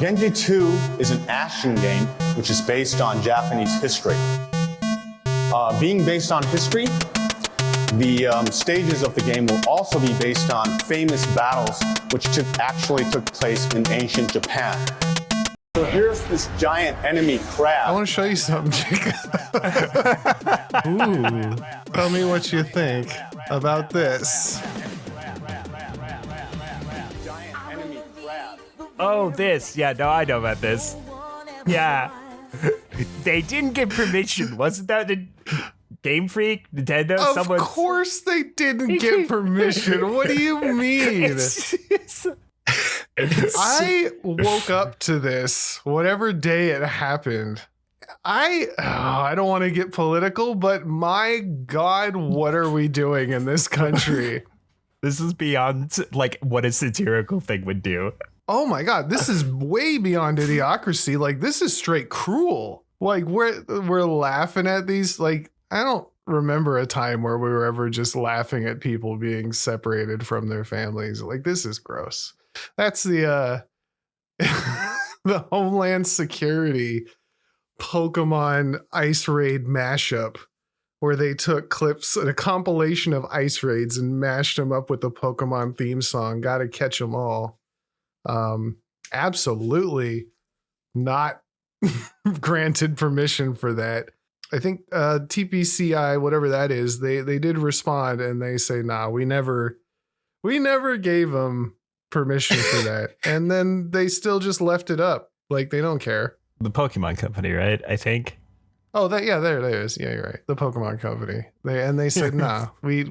Genji 2 is an action game which is based on Japanese history. Being based on history, the stages of the game will also be based on famous battles which actually took place in ancient Japan. So here's this giant enemy crab. I want to show you something, Jacob. Ooh. Tell me what you think about this. Oh, this. Yeah, no, I know about this. Yeah. They didn't get permission. Wasn't that the Game Freak? Nintendo? Of course they didn't get permission. What do you mean? I woke up to this, whatever day it happened. I don't want to get political, but my God, what are we doing in this country? This is beyond like what a satirical thing would do. Oh my God, this is way beyond idiocracy. Like, this is straight cruel. Like, we're laughing at these. Like, I don't remember a time where we were ever just laughing at people being separated from their families. Like, this is gross. That's the the Homeland Security Pokemon Ice Raid mashup, where they took clips, a compilation of ice raids, and mashed them up with the Pokemon theme song. Gotta catch them all. Absolutely not granted permission for that. I think TPCI, whatever that is, they did respond and they say, nah, we never gave them permission for that. And then they still just left it up. Like, they don't care. The Pokemon Company, right? I think. Oh, that, yeah, there it is. Yeah, you're right. The Pokemon Company. They said, nah, we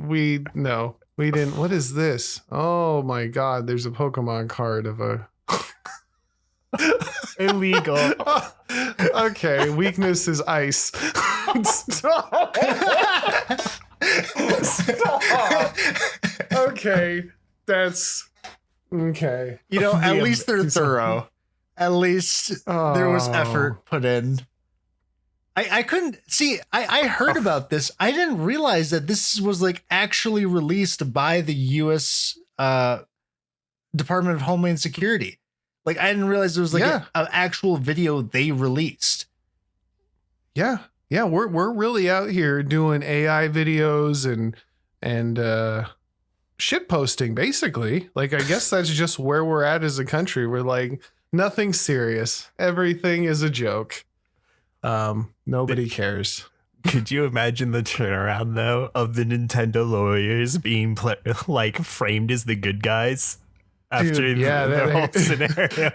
no. We didn't. What is this? Oh my God! There's a Pokemon card of a illegal. Okay, weakness is ice. Stop. Stop. Okay, that's okay. You know, at least they're thorough. At least there was effort put in. I couldn't see. I heard about this. I didn't realize that this was like actually released by the U.S. Department of Homeland Security. Like, I didn't realize there was like an actual video they released. Yeah, we're really out here doing AI videos and shit posting, basically. Like, I guess that's just where we're at as a country. We're like, nothing serious. Everything is a joke. Nobody cares. Could you imagine the turnaround though of the Nintendo lawyers being framed as the good guys after the whole scenario?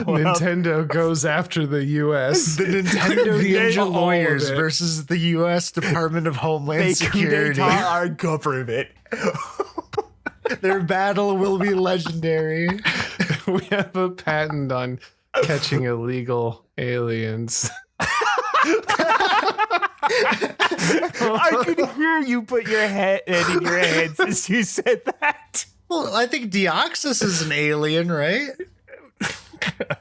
Nintendo goes after the U.S. The Nintendo Ninja lawyers versus the U.S. Department of Homeland Security. They taught our government. Their battle will be legendary. We have a patent on catching illegal aliens. I could hear you put your head in your hands as you said that. Well, I think Deoxys is an alien, right?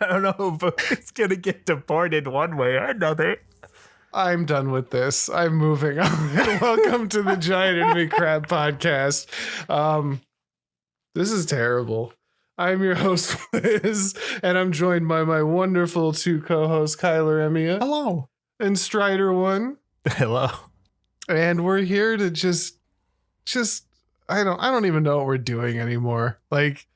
I don't know, but it's gonna get deported one way or another. I'm done with this. I'm moving on. Welcome to the Giant Enemy Crab podcast. This is terrible. I'm your host, Fliz, and I'm joined by my wonderful two co-hosts, KylarEmiya. Hello. And Strider One. Hello. And we're here to just I don't even know what we're doing anymore. Like,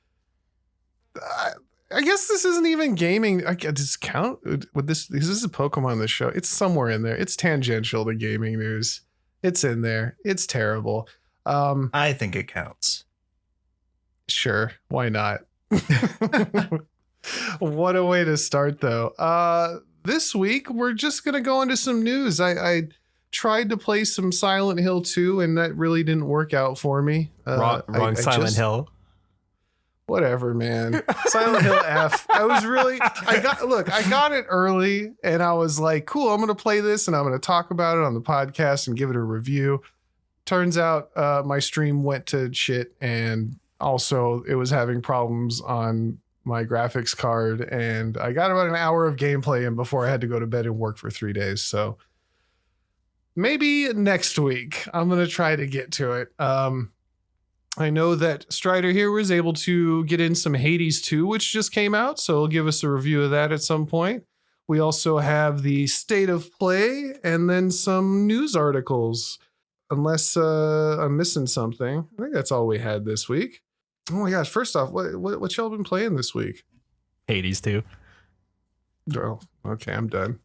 I guess this isn't even gaming. Does this count with this? Because this is a Pokemon the show. It's somewhere in there. It's tangential to gaming news. It's in there. It's terrible. I think it counts. Sure. Why not? What a way to start, though. This week, we're just going to go into some news. I tried to play some Silent Hill 2, and that really didn't work out for me. Wrong Silent Hill. Whatever, man. Silent Hill F. I got it early, and I was like, cool, I'm going to play this, and I'm going to talk about it on the podcast and give it a review. Turns out my stream went to shit, and also it was having problems on my graphics card, and I got about an hour of gameplay in before I had to go to bed and work for 3 days. So maybe next week I'm going to try to get to it. I know that Strider here was able to get in some Hades 2, which just came out, so he'll give us a review of that at some point. We also have the state of play and then some news articles, unless I'm missing something. I think that's all we had this week. Oh my gosh, first off, what y'all been playing this week? Hades 2. Oh, okay, I'm done.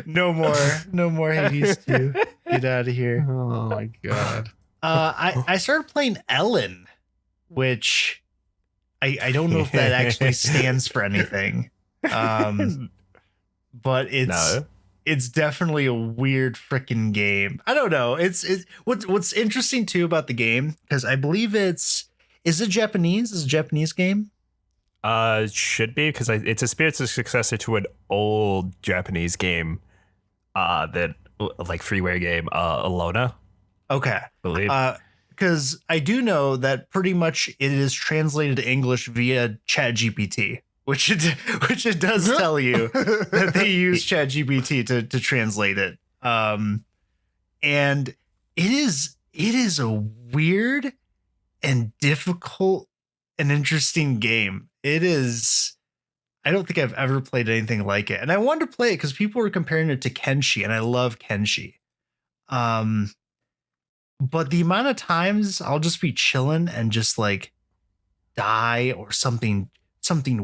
No more Hades 2. Get out of here. Oh my god. I started playing Elin, which I don't know if that actually stands for anything. But it's definitely a weird freaking game. I don't know. What's interesting too about the game, because I believe is it Japanese? Is it a Japanese game? It should be, because it's a spiritual successor to an old Japanese game, that like freeware game, Alona. Okay, I believe. Because I do know that pretty much it is translated to English via ChatGPT, which it does tell you that they use ChatGPT to translate it. And it is a weird and difficult and interesting game. It is. I don't think I've ever played anything like it. And I wanted to play it because people were comparing it to Kenshi, and I love Kenshi. But the amount of times I'll just be chilling and just like die, or something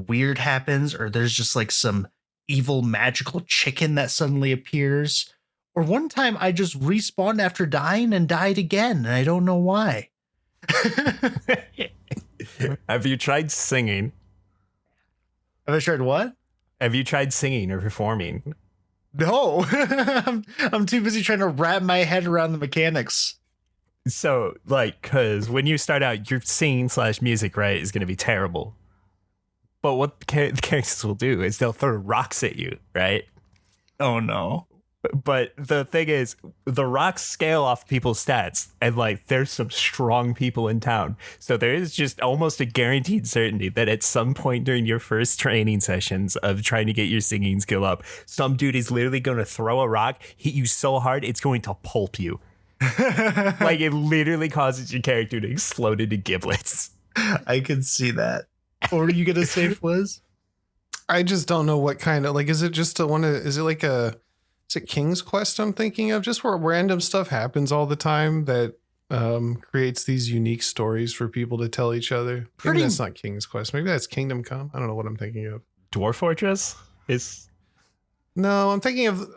weird happens, or there's just like some evil magical chicken that suddenly appears. Or one time I just respawned after dying and died again, and I don't know why. Have you tried singing? Have I tried what? Have you tried singing or performing? No. I'm too busy trying to wrap my head around the mechanics. So, like, because when you start out, your singing / music, right, is going to be terrible. But what the characters will do is they'll throw rocks at you, right? Oh, no. But the thing is, the rocks scale off people's stats, and like there's some strong people in town. So there is just almost a guaranteed certainty that at some point during your first training sessions of trying to get your singing skill up, some dude is literally going to throw a rock, hit you so hard, it's going to pulp you. Like it literally causes your character to explode into giblets. I can see that. What were you going to say, Fliz? I just don't know what kind of, like, is it just is it like is it King's Quest I'm thinking of? Just where random stuff happens all the time that creates these unique stories for people to tell each other. Maybe that's not King's Quest. Maybe that's Kingdom Come. I don't know what I'm thinking of. Dwarf Fortress is. No, I'm thinking of.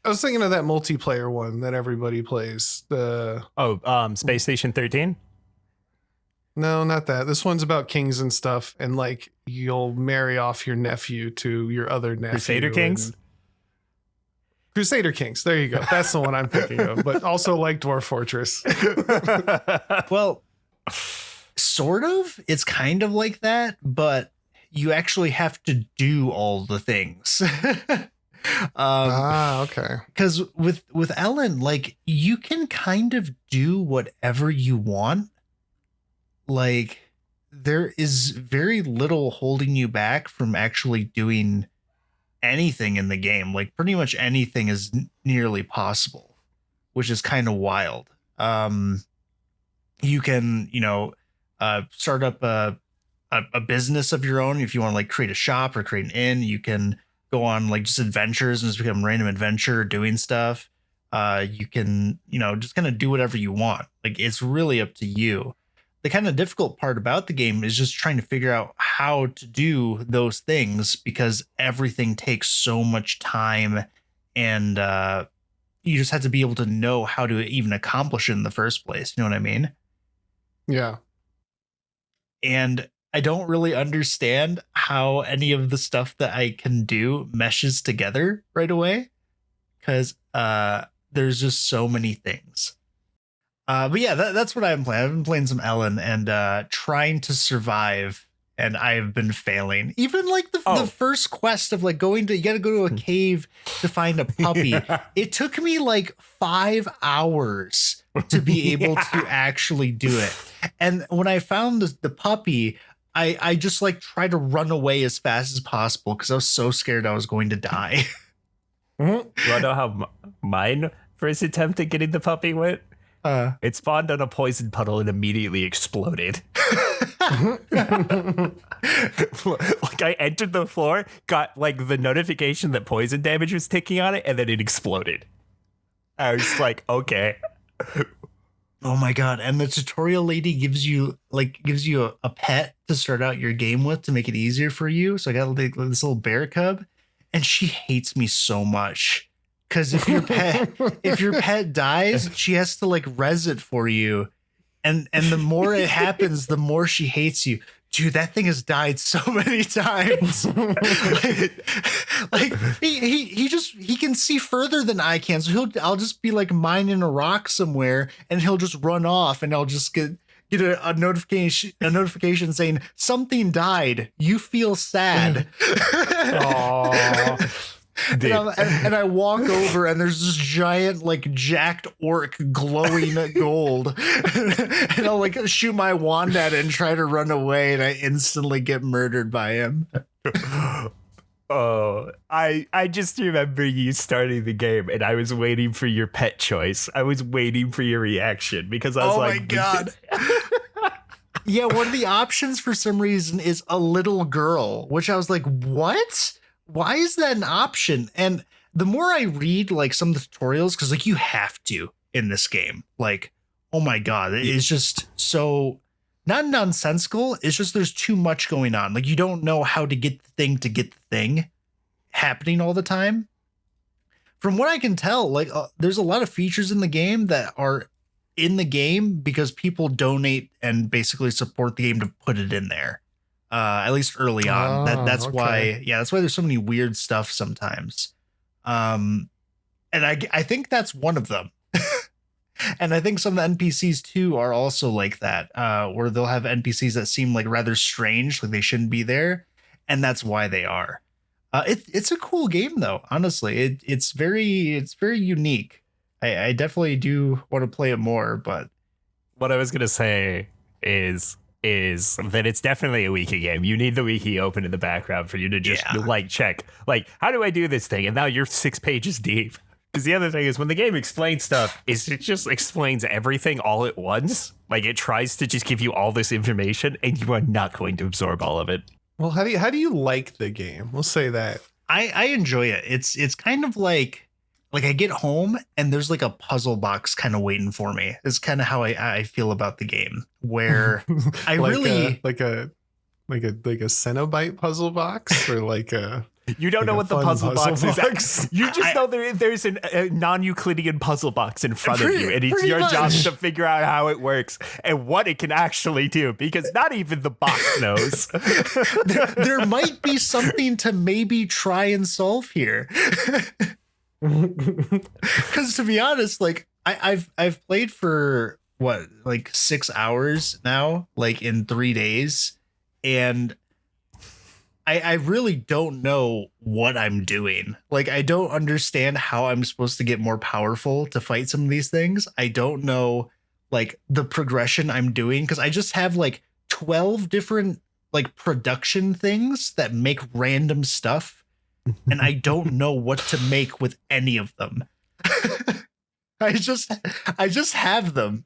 I was thinking of that multiplayer one that everybody plays. Space Station 13. No, not that. This one's about kings and stuff, and like you'll marry off your nephew to your other nephew. Crusader Kings. Crusader Kings. There you go. That's the one I'm thinking of, but also like Dwarf Fortress. Well, sort of. It's kind of like that, but you actually have to do all the things. Okay. Because with Elin, like you can kind of do whatever you want. Like there is very little holding you back from actually doing anything in the game. Like pretty much anything is nearly possible, which is kind of wild. You can, start up a business of your own. If you want to like create a shop or create an inn, you can go on like just adventures and just become random adventure doing stuff. You can, just kind of do whatever you want. Like it's really up to you. The kind of difficult part about the game is just trying to figure out how to do those things, because everything takes so much time, and you just have to be able to know how to even accomplish it in the first place. You know what I mean? Yeah. And I don't really understand how any of the stuff that I can do meshes together right away, because there's just so many things. But yeah, that's what I've been playing. I've been playing some Elin and trying to survive, and I've been failing. Even like the first quest of like you got to go to a cave to find a puppy. Yeah. It took me like 5 hours to be able to actually do it. And when I found the puppy, I just like tried to run away as fast as possible because I was so scared I was going to die. You want to know how mine first attempt at getting the puppy went? It spawned on a poison puddle and immediately exploded. Like I entered the floor, got like the notification that poison damage was ticking on it, and then it exploded. I was like, okay. Oh my god! And the tutorial lady gives you a pet to start out your game with to make it easier for you. So I got like this little bear cub, and she hates me so much because if your pet dies, she has to like res it for you, and the more it happens, the more she hates you. Dude, that thing has died so many times. like he can see further than I can. So I'll just be like mining a rock somewhere, and he'll just run off, and I'll just get a notification saying something died. You feel sad. Aww. And I walk over, and there's this giant like jacked orc glowing gold, and I'll like shoot my wand at it and try to run away, and I instantly get murdered by him. Oh, I just remember you starting the game, and I was waiting for your pet choice. I was waiting for your reaction because I was like, "Oh my god!" Yeah, one of the options for some reason is a little girl, which I was like, "What? Why is that an option?" And the more I read like some of the tutorials, because like you have to in this game, like, oh my god, it's just so not nonsensical. It's just there's too much going on. Like you don't know how to get the thing happening all the time. From what I can tell, like there's a lot of features in the game that are in the game because people donate and basically support the game to put it in there. At least early on. That's why there's so many weird stuff sometimes. And I think that's one of them. And I think some of the NPCs too are also like that, where they'll have NPCs that seem like rather strange, like they shouldn't be there. And that's why they are. It's a cool game though, honestly. It's very unique. I definitely do want to play it more, but what I was gonna say is that it's definitely a wiki game. You need the wiki open in the background for you to just like check, like, how do I do this thing? And now you're 6 pages deep. Because the other thing is when the game explains stuff, it just explains everything all at once. Like it tries to just give you all this information, and you are not going to absorb all of it. Well, how do you like the game? We'll say that. I enjoy it. It's kind of like I get home and there's like a puzzle box kind of waiting for me. It's kind of how I feel about the game, where I like really like a Cenobite puzzle box, or like a you don't know what the puzzle box is. You just know there's a non-Euclidean puzzle box in front of you, and it's your job to figure out how it works and what it can actually do, because not even the box knows. there might be something to maybe try and solve here. Because to be honest, like I've played for what, like 6 hours now, like in 3 days, and I really don't know what I'm doing. Like I don't understand how I'm supposed to get more powerful to fight some of these things. I don't know like the progression I'm doing, because I just have like 12 different like production things that make random stuff. And I don't know what to make with any of them. I just have them.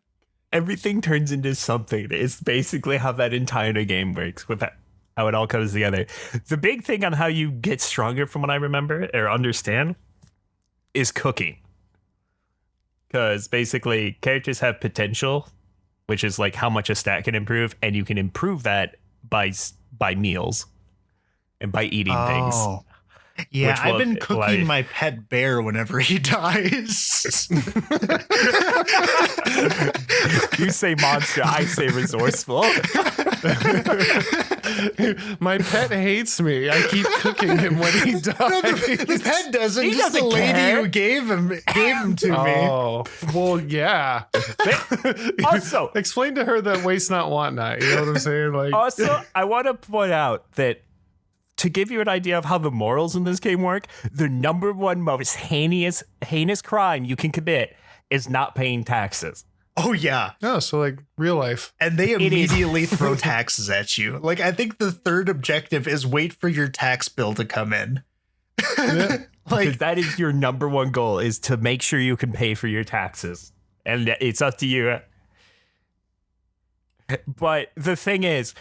Everything turns into something. It's basically how that entire game works, with that, how it all comes together. The big thing on how you get stronger, from what I remember or understand, is cooking. Because basically characters have potential, which is like how much a stat can improve, and you can improve that by meals and by eating things. Yeah, I've been cooking my pet bear whenever he dies. You say monster, I say resourceful. My pet hates me. I keep cooking him when he dies. No, the pet doesn't. He just doesn't the lady care. who gave him to me. Oh, well, yeah. Also, explain to her that waste not, want not. You know what I'm saying? Like, also, I want to point out that, to give you an idea of how the morals in this game work, the number one most heinous crime you can commit is not paying taxes. Oh, yeah. oh, so like real life. And they immediately throw taxes at you. Like, I think the third objective is wait for your tax bill to come in. Yeah. Because that is your number one goal, is to make sure you can pay for your taxes. and it's up to you. But the thing is,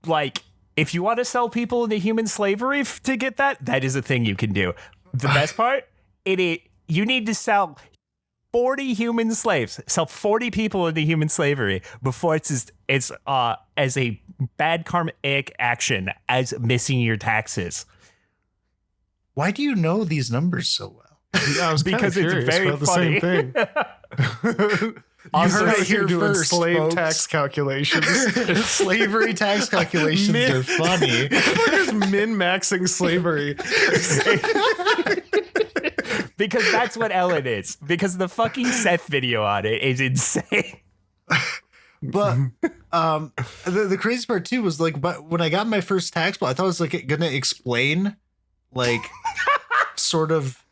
like, if you want to sell people into human slavery to get that is a thing you can do. The best part, you need to sell 40 human slaves, sell 40 people into human slavery before it's as a bad karmic action as missing your taxes. Why do you know these numbers so well? I was Because it's very the funny. same thing. You Also, heard it here doing first, slave folks. tax calculations. Slavery tax calculations are funny. We're just min-maxing slavery. Because that's what Ellen is. Because the fucking Seth video on it is insane. But the crazy part too was like, but when I got my first tax bill, I thought it was like gonna explain like sort of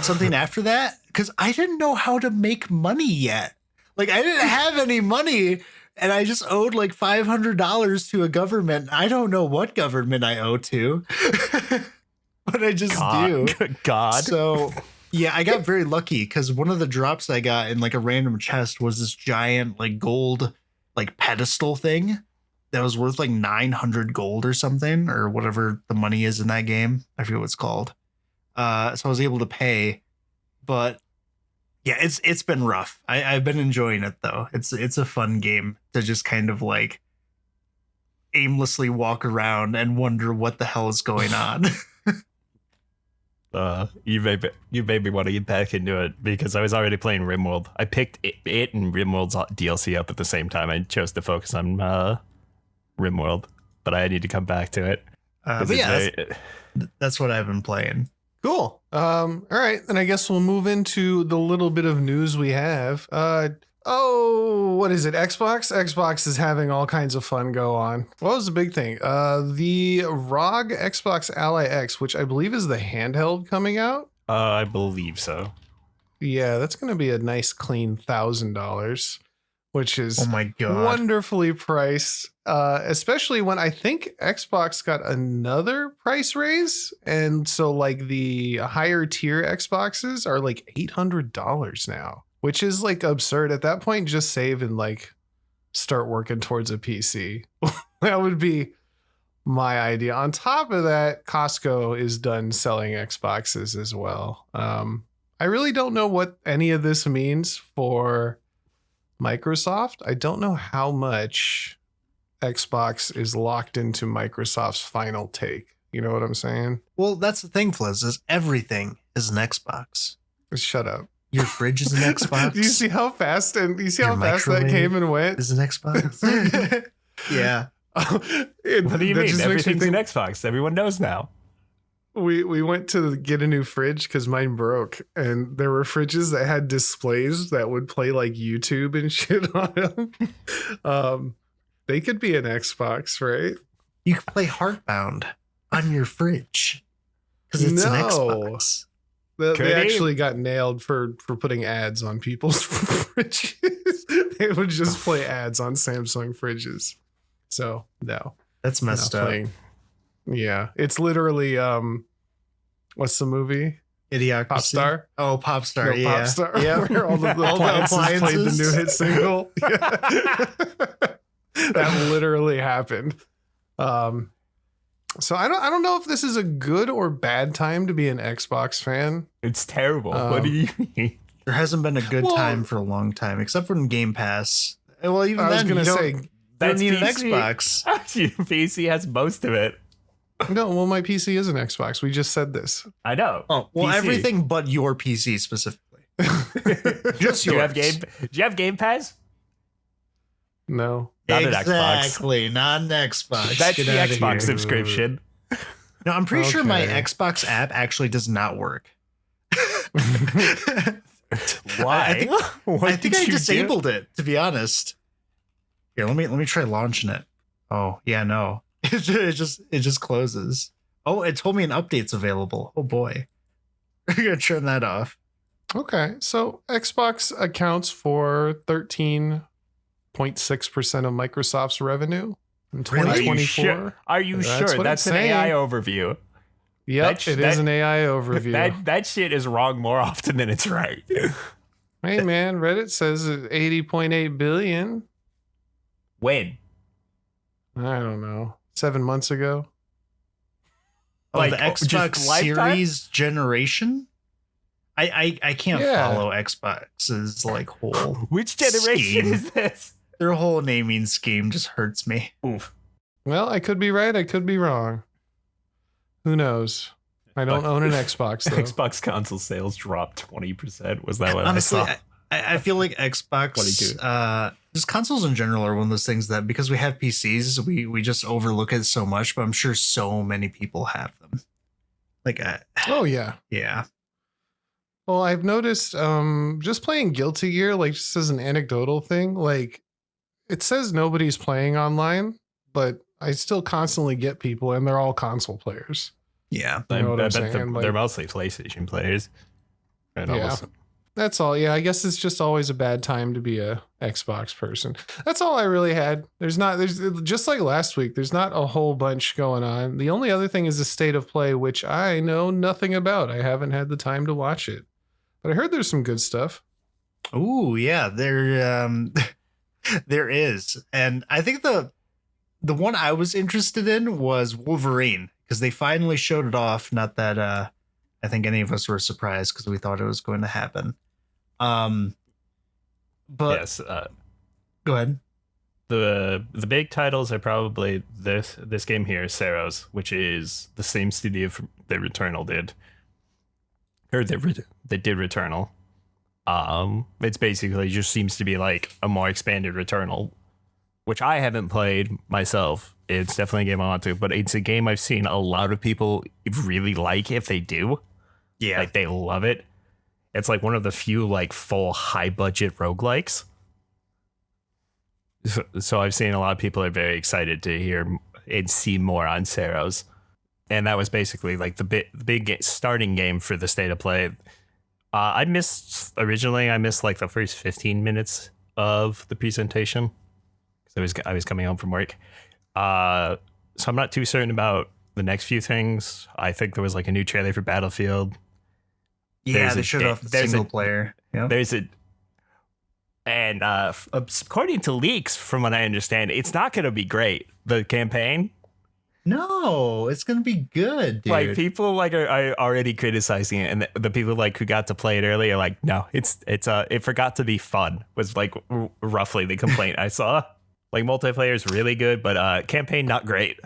something after that, because I didn't know how to make money yet. Like I didn't have any money, and I just owed like $500 to a government. I don't know what government I owe to, but I just do. Good God. So yeah, I got very lucky because one of the drops I got in like a random chest was this giant like gold like pedestal thing that was worth like 900 gold or something, or whatever the money is in that game. I forget what it's called. So I was able to pay, but yeah, it's been rough. I've been enjoying it though. It's a fun game to just kind of like aimlessly walk around and wonder what the hell is going on. You made me want to get back into it because I was already playing RimWorld. I picked it and RimWorld's DLC up at the same time. I chose to focus on RimWorld, but I need to come back to it. But yeah, that's what I've been playing. Cool. All right, then I guess we'll move into the little bit of news we have. What is it? Xbox is having all kinds of fun go on. What was the big thing? The ROG Xbox Ally X, which I believe is the handheld coming out. I believe so. Yeah, that's going to be a nice clean $1,000, which is Oh my God. wonderfully priced. Especially when I think Xbox got another price raise, and so like the higher tier Xboxes are like $800 now, which is like absurd. At that point, just save and like start working towards a PC. That would be my idea. On top of that, Costco is done selling Xboxes as well. I really don't know what any of this means for Microsoft. I don't know how much Xbox is locked into Microsoft's final take. You know what I'm saying? Well, that's the thing, Fliz, is everything is an Xbox. Shut up. Your fridge is an Xbox. Do you see how fast that microwave came and went? is an Xbox. Yeah. What do you mean? Everything's an Xbox. Everyone knows now. We went to get a new fridge because mine broke, and there were fridges that had displays that would play like YouTube and shit on them. They could be an Xbox, right? You can play Heartbound on your fridge because it's an Xbox. They actually got nailed for putting ads on people's fridges. They would just play ads on Samsung fridges. So no, That's messed up. Yeah, it's literally what's the movie? Idiocracy. Popstar. Oh, Popstar. No, Yeah. Popstar. Yeah. Where all the appliances played the new hit single. Yeah. That literally happened. So I don't know if this is a good or bad time to be an Xbox fan. It's terrible. What do you mean? There hasn't been a good time for a long time, except for in Game Pass. Well, even I was then, gonna you say don't need an PC. Xbox. PC has most of it. no. Well, my PC is an Xbox. We just said this. I know. Oh, well, PC. everything but your PC specifically. Just Do yours. you have Game Pass? No. Not an Xbox. Exactly, not an Xbox. That's Get the outta Xbox here. subscription. No, I'm pretty sure my Okay. Xbox app actually does not work. Why? I think, What I, think did I you do? disabled it, to be honest. Here, let me try launching it. Oh, yeah, no. It just closes. Oh, it told me an update's available. Oh boy. We're gonna turn that off. Okay, so Xbox accounts for 13.6% of Microsoft's revenue in Really? 2024. Are you That's sure? what That's it's an AI saying. overview. Yep, it is an AI overview. That shit is wrong more often than it's right. Hey man, Reddit says 80.8 billion. When? I don't know. 7 months ago. Oh, Like, the Xbox just lifetime? Series generation? I can't follow Xbox's like whole Which generation scheme. is this? Their whole naming scheme just hurts me. Oof. Well, I could be right. I could be wrong. Who knows? I don't own an Xbox though. Xbox console sales dropped 20%. Was that what Honestly, I saw? I feel like Xbox, just consoles in general are one of those things that because we have PCs, we just overlook it so much. But I'm sure so many people have them. Like, Oh yeah. yeah. Well, I've noticed just playing Guilty Gear, like just as an anecdotal thing, like it says nobody's playing online, but I still constantly get people and they're all console players. Yeah. You know what I'm bet saying? they're mostly PlayStation players. And Yeah. almost- That's all. Yeah, I guess it's just always a bad time to be a Xbox person. That's all I really had. There's just like last week, there's not a whole bunch going on. The only other thing is the State of Play, which I know nothing about. I haven't had the time to watch it. But I heard there's some good stuff. Ooh, yeah. There is. And I think the one I was interested in was Wolverine because they finally showed it off. Not that I think any of us were surprised because we thought it was going to happen. But yes. go ahead. The big titles are probably this game here, Seros, which is the same studio that Returnal did. Or they did Returnal. It's basically just seems to be like a more expanded Returnal, which I haven't played myself. It's definitely a game I want to, but it's a game I've seen a lot of people really like if they do. Yeah. Like they love it. It's like one of the few like full high budget roguelikes. So I've seen a lot of people are very excited to hear and see more on Seros. And that was basically like the big starting game for the State of Play. I missed like the first 15 minutes of the presentation because I was coming home from work. So I'm not too certain about the next few things. I think there was like a new trailer for Battlefield. Yeah, they showed off the single player. Yeah. And according to leaks, from what I understand, it's not going to be great. The campaign. No, it's gonna be good, dude. Like people like are already criticizing it, and the people like who got to play it early are like, no, it forgot to be fun. Was like roughly the complaint I saw. Like multiplayer is really good, but campaign not great.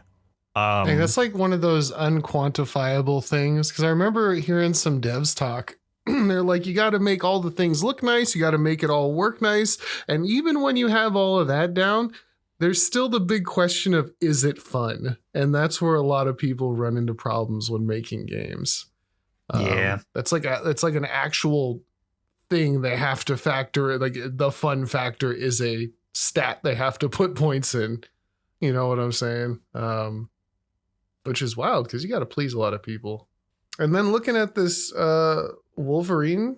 Hey, that's like one of those unquantifiable things because I remember hearing some devs talk. They're like, you got to make all the things look nice, you got to make it all work nice, and even when you have all of that down, there's still the big question of, is it fun? And that's where a lot of people run into problems when making games. Yeah. That's like an actual thing they have to factor. Like the fun factor is a stat they have to put points in. You know what I'm saying? Which is wild because you got to please a lot of people. And then looking at this Wolverine,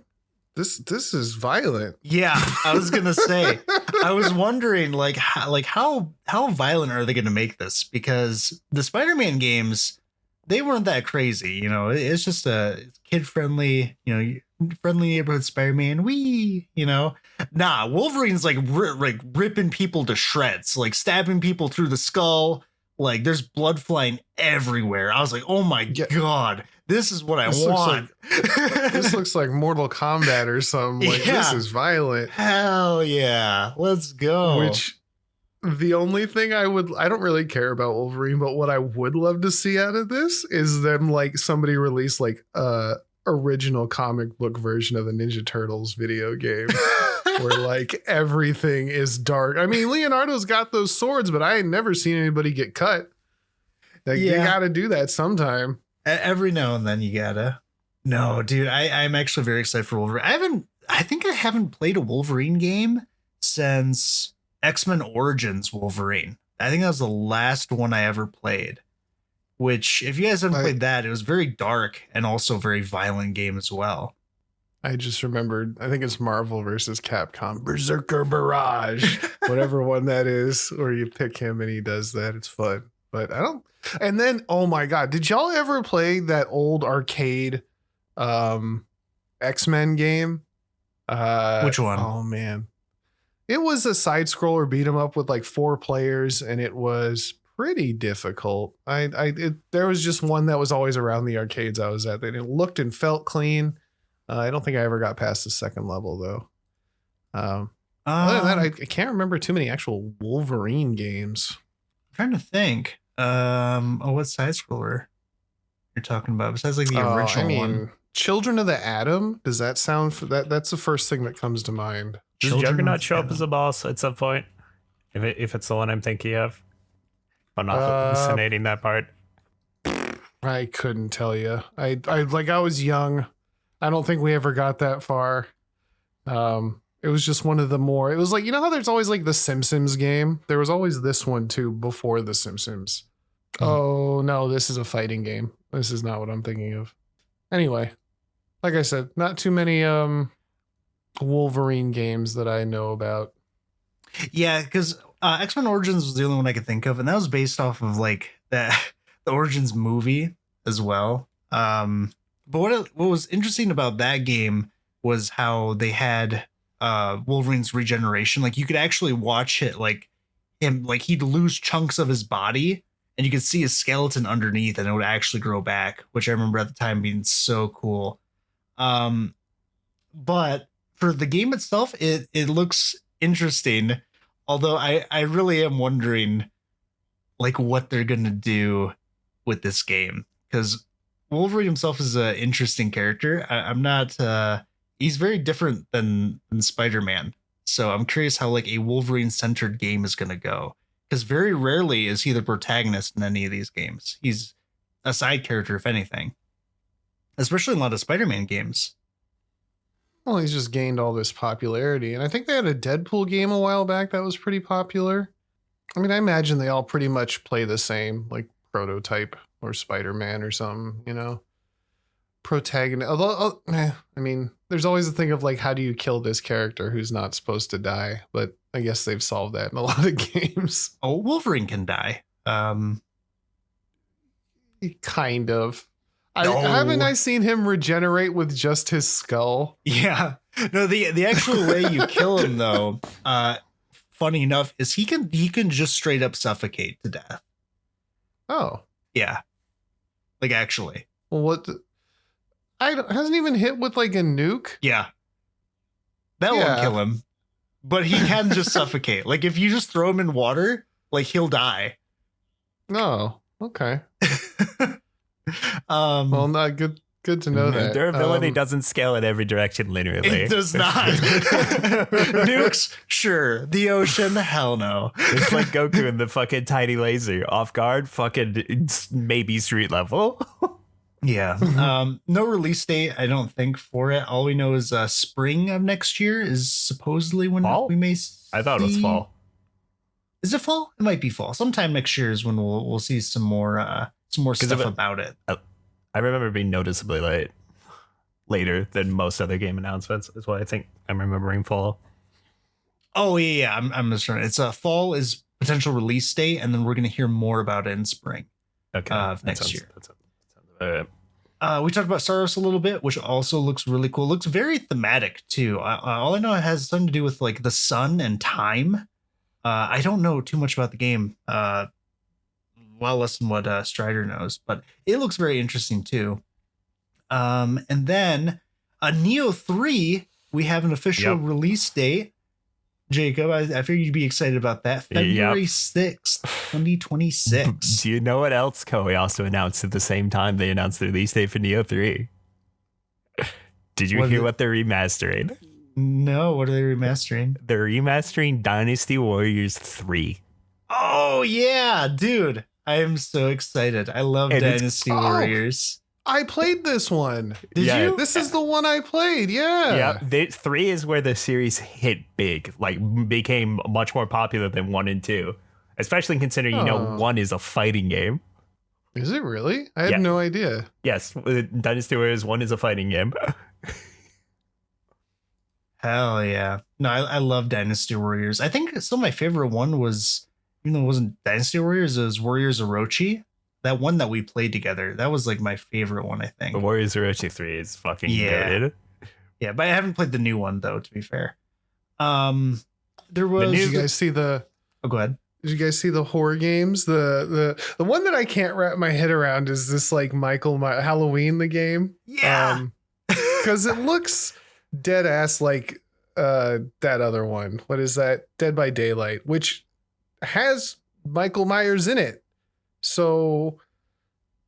this is violent. Yeah, I was gonna say. I was wondering, like how violent are they gonna make this? Because the Spider-Man games, they weren't that crazy. You know, it's just a kid-friendly, friendly neighborhood Spider-Man. Nah, Wolverine's like ripping people to shreds, like stabbing people through the skull. Like there's blood flying everywhere. I was like, oh my god. This is what I want. This looks like Mortal Kombat or something. Like this is violent. Hell yeah. Let's go. Which the only thing I don't really care about Wolverine, but what I would love to see out of this is them like somebody release like original comic book version of the Ninja Turtles video game where like everything is dark. I mean, Leonardo's got those swords, but I ain't never seen anybody get cut. Like you gotta do that sometime. Every now and then you gotta. No, dude, I'm actually very excited for Wolverine. I think I haven't played a Wolverine game since X-Men Origins Wolverine. I think that was the last one I ever played. Which, if you guys haven't played that, it was very dark and also very violent game as well. I just remembered, I think it's Marvel versus Capcom, Berserker Barrage, whatever one that is, or you pick him and he does that. It's fun. But I don't. And then, oh my God, did y'all ever play that old arcade X-Men game? Which one? Oh man, it was a side scroller beat 'em up with like 4 players, and it was pretty difficult. There was just one that was always around the arcades I was at. It looked and felt clean. I don't think I ever got past the second level though. Other than that, I can't remember too many actual Wolverine games. I'm trying to think. What side scroller you're talking about besides like the original one? Children of the Atom. Does that sound that's the first thing that comes to mind. Does Juggernaut show up as a boss at some point? If it's the one I'm thinking of. I'm not hallucinating that part. I couldn't tell you. I was young. I don't think we ever got that far. It was just one of the more. It was like, you know how there's always like the Simpsons game? There was always this one too before the Simpsons. Oh no, this is a fighting game. This is not what I'm thinking of. Anyway, like I said, not too many Wolverine games that I know about. Yeah, because X-Men Origins was the only one I could think of, and that was based off of like the Origins movie as well. But what was interesting about that game was how they had Wolverine's regeneration. Like you could actually watch it, like him, like he'd lose chunks of his body, and you could see his skeleton underneath, and it would actually grow back, which I remember at the time being so cool. But for the game itself, it looks interesting. Although I really am wondering like what they're gonna do with this game, because Wolverine himself is an interesting character. I'm not. He's very different than Spider-Man, so I'm curious how like a Wolverine-centered game is gonna go. Because very rarely is he the protagonist in any of these games. He's a side character, if anything. Especially in a lot of Spider-Man games. Well, he's just gained all this popularity. And I think they had a Deadpool game a while back that was pretty popular. I mean, I imagine they all pretty much play the same, like Prototype or Spider-Man or something, you know? Protagonist. Although, I mean, there's always the thing of like, how do you kill this character who's not supposed to die? But I guess they've solved that in a lot of games. Oh, Wolverine can die. Kind of. No. Haven't I seen him regenerate with just his skull? Yeah. No, the actual way you kill him though, funny enough, is he can just straight up suffocate to death. Oh. Yeah. Like actually. Well, hasn't even hit with like a nuke? Yeah. That won't kill him. But he can just suffocate. Like if you just throw him in water, like he'll die. No. Okay. Well, not good to know that. Durability doesn't scale in every direction linearly. It does not. Nukes, sure. The ocean, hell no. It's like Goku in the fucking tiny laser. Off guard, fucking maybe street level. Yeah. No release date, I don't think, for it. All we know is spring of next year is supposedly when we may see. I thought it was fall. Is it fall? It might be fall. Sometime next year is when we'll see some more stuff about it. I remember being noticeably later than most other game announcements. Is why I think I'm remembering fall. Oh yeah, I'm misremembering. It's fall is potential release date, and then we're gonna hear more about it in spring. Okay, of next year. That sounds about right. We talked about Saros a little bit, which also looks really cool. Looks very thematic too. All I know, it has something to do with like the sun and time. I don't know too much about the game. Well, less than what Strider knows, but it looks very interesting too. And then Neo 3, we have an official release date. Jacob, I figured you'd be excited about that. February 6th, 2026. Do you know what else Koei also announced at the same time they announced the release date for Neo 3? Did you hear what they're remastering? No, what are they remastering? They're remastering Dynasty Warriors 3. Oh, yeah, dude. I am so excited. I love Dynasty Warriors. I played this one. Did you? This is the one I played. Yeah. Yeah. 3 is where the series hit big, like became much more popular than 1 and 2, especially considering, 1 is a fighting game. Is it really? I had no idea. Yes. Dynasty Warriors 1 is a fighting game. Hell yeah. No, I love Dynasty Warriors. I think still my favorite one was, even though it wasn't Dynasty Warriors, it was Warriors Orochi. That one that we played together. That was like my favorite one, I think. The Warriors Orochi 3 is fucking good. Yeah, but I haven't played the new one though, to be fair. There was Did you guys see the Oh, go ahead. Did you guys see the horror games? The one that I can't wrap my head around is this like Halloween the game. Yeah. Because it looks dead ass like that other one. What is that? Dead by Daylight, which has Michael Myers in it. So,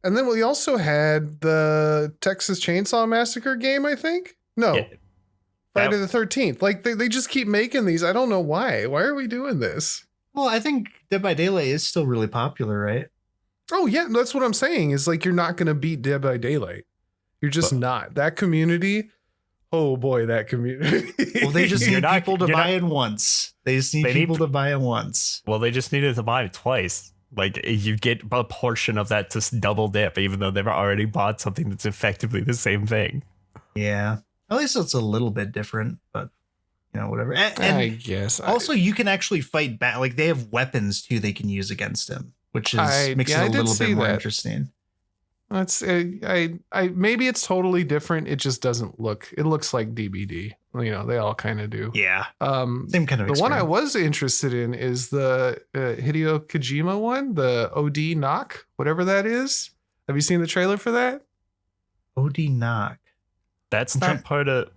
and then we also had the Texas Chainsaw Massacre game, I think. No. Yeah. Friday the 13th. Like they just keep making these. I don't know why. Why are we doing this? Well, I think Dead by Daylight is still really popular, right? Oh yeah, that's what I'm saying. Is like you're not going to beat Dead by Daylight. You're just not. That community. Oh boy, that community. Well, they just need people to buy not- it once. They just need people to buy it once. Well, they just needed to buy it twice. Like you get a portion of that to double dip, even though they've already bought something that's effectively the same thing. Yeah. At least it's a little bit different, but you know, whatever. And I guess. also, you can actually fight back. Like they have weapons too they can use against him, which makes it a little bit more interesting. That's I maybe it's totally different. It just doesn't look. It looks like DBD. You know, they all kind of do. Yeah. Same kind of. The one I was interested in is the Hideo Kojima one, the OD Knock, whatever that is. Have you seen the trailer for that? OD Knock. That's not part of.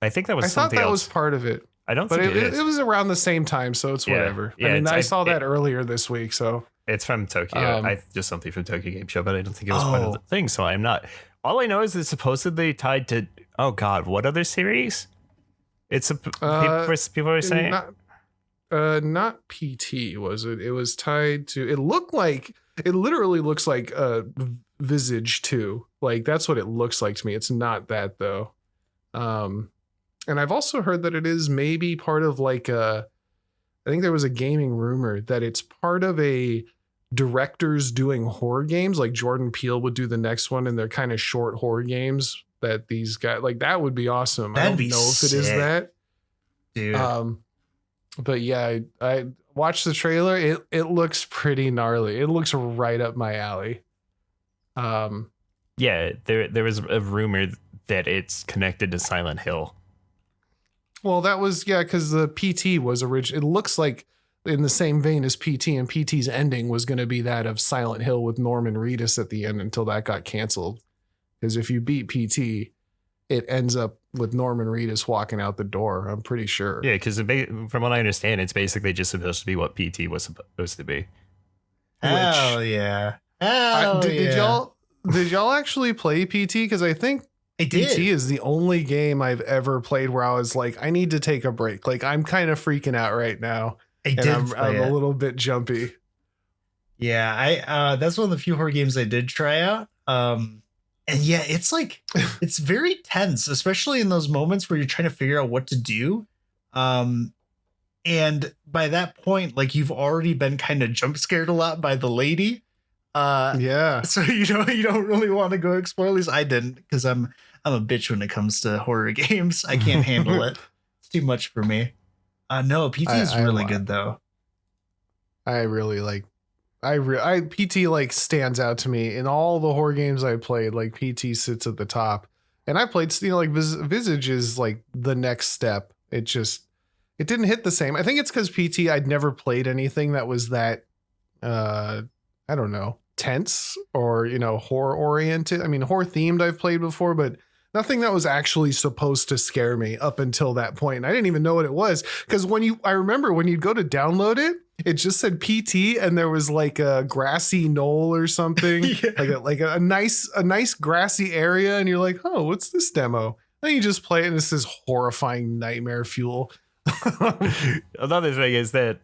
I think that was. I thought that was part of it. I don't but think it was around the same time, so it's whatever. I mean, I saw that earlier this week, so it's from Tokyo. Just something from Tokyo Game Show, but I don't think it was part of the thing. So I'm not. All I know is it's supposedly tied to. Oh God, what other series? It's people are saying not PT was it? It was tied to. It literally looks like Visage 2. Like that's what it looks like to me. It's not that though. And I've also heard that it is maybe part of like I think there was a gaming rumor that it's part of a directors doing horror games. Like Jordan Peele would do the next one, and they're kind of short horror games that these guys like. That would be awesome. I don't know if it is that, dude. But yeah, I watched the trailer. It looks pretty gnarly. It looks right up my alley. Yeah, there was a rumor that it's connected to Silent Hill. Well, that was, because the PT was original. It looks like in the same vein as PT, and PT's ending was going to be that of Silent Hill with Norman Reedus at the end until that got canceled. Because if you beat PT, it ends up with Norman Reedus walking out the door. I'm pretty sure. Yeah, because from what I understand, it's basically just supposed to be what PT was supposed to be. Hell yeah. Did y'all actually play PT? Because I think I did. PT is the only game I've ever played where I was like, I need to take a break. Like I'm kind of freaking out right now. I'm a little bit jumpy. Yeah, that's one of the few horror games I did try out. And yeah, it's like it's very tense, especially in those moments where you're trying to figure out what to do. And by that point, like you've already been kind of jump scared a lot by the lady. Yeah. So you don't really want to go explore. At least I didn't, because I'm a bitch when it comes to horror games. I can't handle it. It's too much for me. No, PT is really good though. I really like. PT like stands out to me in all the horror games I played. Like PT sits at the top, and I played. Like Visage is like the next step. It didn't hit the same. I think it's because PT I'd never played anything that was that. I don't know, tense or horror oriented. I mean, horror themed I've played before, but nothing that was actually supposed to scare me up until that point. And I didn't even know what it was, because I remember when you'd go to download it, it just said PT and there was like a grassy knoll or something, like a nice grassy area, and you're like, oh, what's this demo? And you just play it, and it's this horrifying nightmare fuel. Another thing is that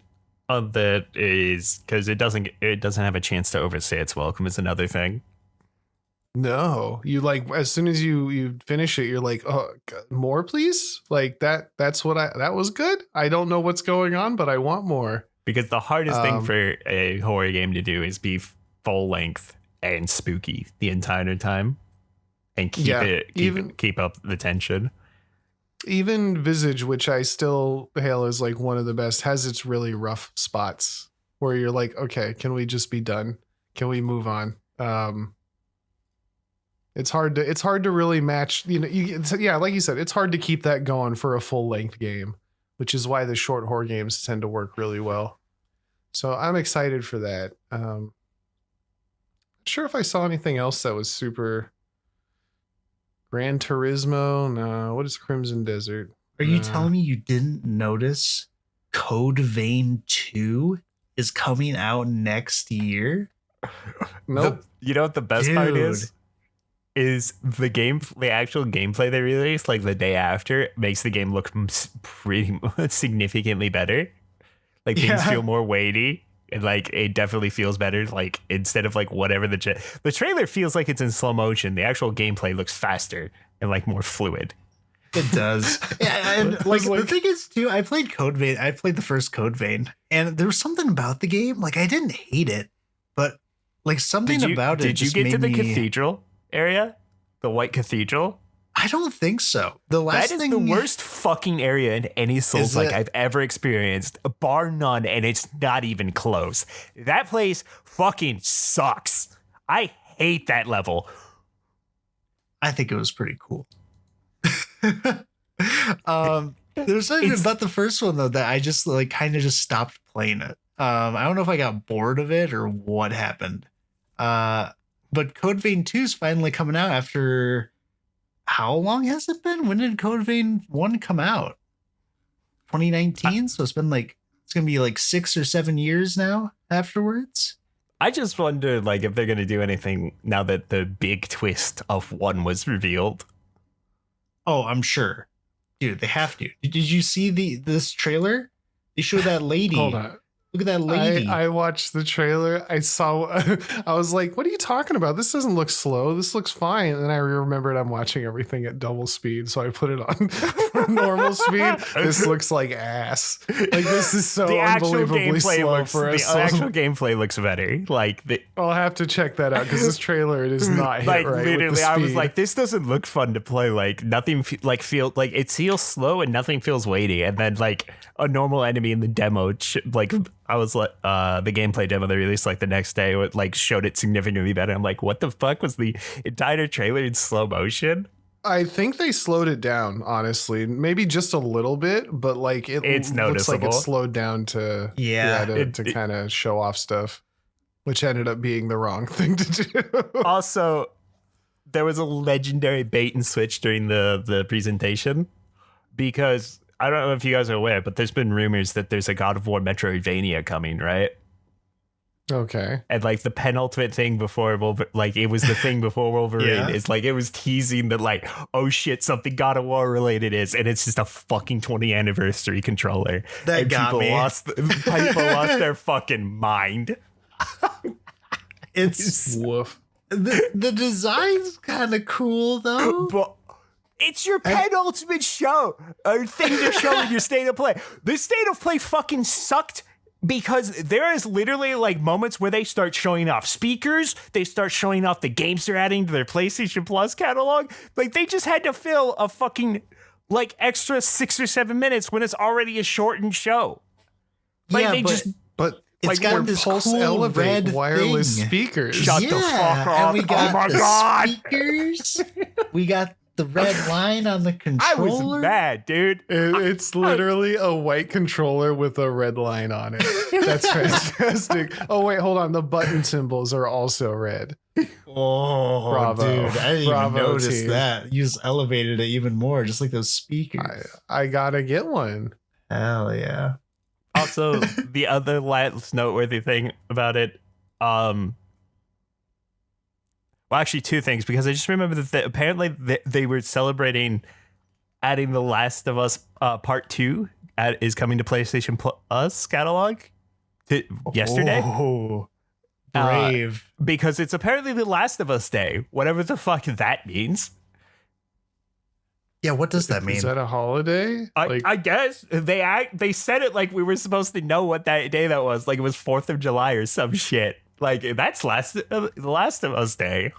is because it doesn't have a chance to overstay its welcome is another thing. No, you like as soon as you finish it, you're like, oh, God, more please. Like that was good. I don't know what's going on, but I want more. Because the hardest thing for a horror game to do is be full length and spooky the entire time and keep up the tension. Even Visage, which I still hail as like one of the best, has its really rough spots where you're like, okay, can we just be done? Can we move on? It's hard to really match, like you said, it's hard to keep that going for a full length game, which is why the short horror games tend to work really well. So I'm excited for that. Not sure if I saw anything else that was super. Gran Turismo. No. What is Crimson Desert? Are you telling me you didn't notice Code Vein 2 is coming out next year? Nope. You know what the best part is? Is the actual gameplay they released like the day after makes the game look pretty significantly better. Like things feel more weighty, and like it definitely feels better. Like instead of like whatever the trailer feels like it's in slow motion, the actual gameplay looks faster and like more fluid. It does. Yeah, and like the thing is too, I played Code Vein. I played the first Code Vein, and there was something about the game. Like I didn't hate it, but like something about it. Did you get to the cathedral area? The White Cathedral? I don't think so. That is the worst fucking area in any Souls-like I've ever experienced, bar none, and it's not even close. That place fucking sucks. I hate that level. I think it was pretty cool. There's something about the first one though that I just like kind of just stopped playing it. I don't know if I got bored of it or what happened. But Code Vein 2 is finally coming out after how long has it been? When did Code Vein 1 come out? 2019. So it's going to be like 6 or 7 years now afterwards. I just wonder like if they're going to do anything now that the big twist of 1 was revealed. Oh, I'm sure. Dude, they have to. Did you see this trailer? They showed that lady. Hold on. Look at that lady. I watched the trailer. I was like, what are you talking about? This doesn't look slow. This looks fine. And then I remembered I'm watching everything at double speed. So I put it on normal speed. This looks like ass. Like this is so unbelievably slow for us. The actual gameplay looks better. I'll have to check that out because this trailer, it is not hit right literally, with the speed. I was like, this doesn't look fun to play. Like nothing feels like it feels slow and nothing feels weighty. And then like a normal enemy in the demo, I was like, the gameplay demo they released like the next day, like showed it significantly better. I'm like, what the fuck was the entire trailer in slow motion? I think they slowed it down, honestly, maybe just a little bit, but like it's looks noticeable. like it's slowed down to to kind of show off stuff, which ended up being the wrong thing to do. Also, there was a legendary bait and switch during the presentation because I don't know if you guys are aware, but there's been rumors that there's a God of War Metroidvania coming, right? Okay. And like the penultimate thing before it was the thing before Wolverine is like it was teasing that like, oh shit, something God of War related is, and it's just a fucking 20th anniversary controller. That got me. People lost their fucking mind. It's woof. The design's kind of cool though. But it's your penultimate show or thing to show in your state of play. This state of play fucking sucked because there is literally like moments where they start showing off speakers. They start showing off the games they're adding to their PlayStation Plus catalog. Like they just had to fill a fucking like extra 6 or 7 minutes when it's already a shortened show. Like but it's like got this Pulse cool Elevate red wireless thing. speakers. Shut the fuck up. And we got oh my the God. speakers. We got the red line on the I controller. was mad, dude. It's literally a white controller with a red line on it. That's fantastic. Oh, wait, hold on. The button symbols are also red. Oh, Bravo. dude. I didn't Bravo, even notice team. that. You just elevated it even more, just like those speakers. I gotta get one. Hell yeah. Also, the other last noteworthy thing about it, well, actually two things, because I just remember that apparently they were celebrating adding The Last of Us Part 2 is coming to PlayStation Plus catalog yesterday. Oh, brave. Because it's apparently The Last of Us Day, whatever the fuck that means. Yeah, what does that mean? Is that a holiday? I guess they said it like we were supposed to know what that day that was, like it was 4th of July or some shit. Like that's The Last of Us Day.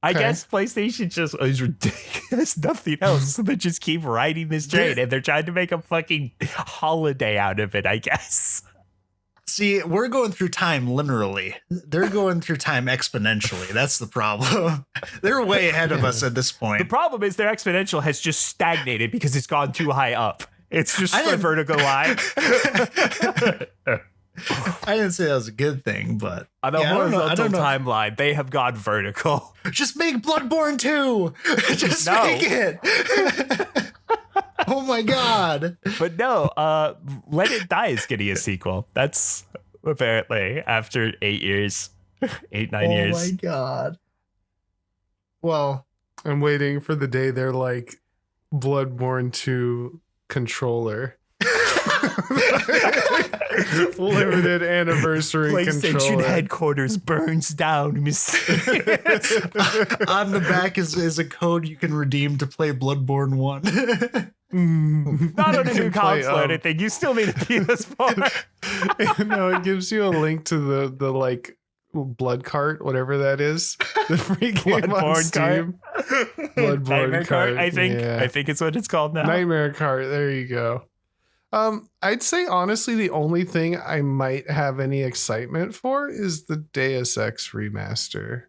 I guess PlayStation just is ridiculous. Nothing else. So they just keep riding this train, and they're trying to make a fucking holiday out of it, I guess. See, we're going through time linearly. They're going through time exponentially. That's the problem. They're way ahead of us at this point. The problem is their exponential has just stagnated because it's gone too high up. It's just a vertical line. I didn't say that was a good thing, but on the horizontal timeline, they have gone vertical. Just make Bloodborne 2. Just make it. Oh my god. But no, Let It Die is getting a sequel. That's apparently after 8 years. 9 years. Oh my god. Well, I'm waiting for the day they're like Bloodborne 2 controller. Limited anniversary PlayStation controller. headquarters burns down. on the back is a code you can redeem to play Bloodborne 1. Not on a new console or anything. You still need a PS4. No, it gives you a link to the like blood cart, whatever that is. The free game on Steam. Bloodborne Nightmare cart. I think. Yeah. I think it's what it's called now. Nightmare cart. There you go. I'd say honestly, the only thing I might have any excitement for is the Deus Ex remaster.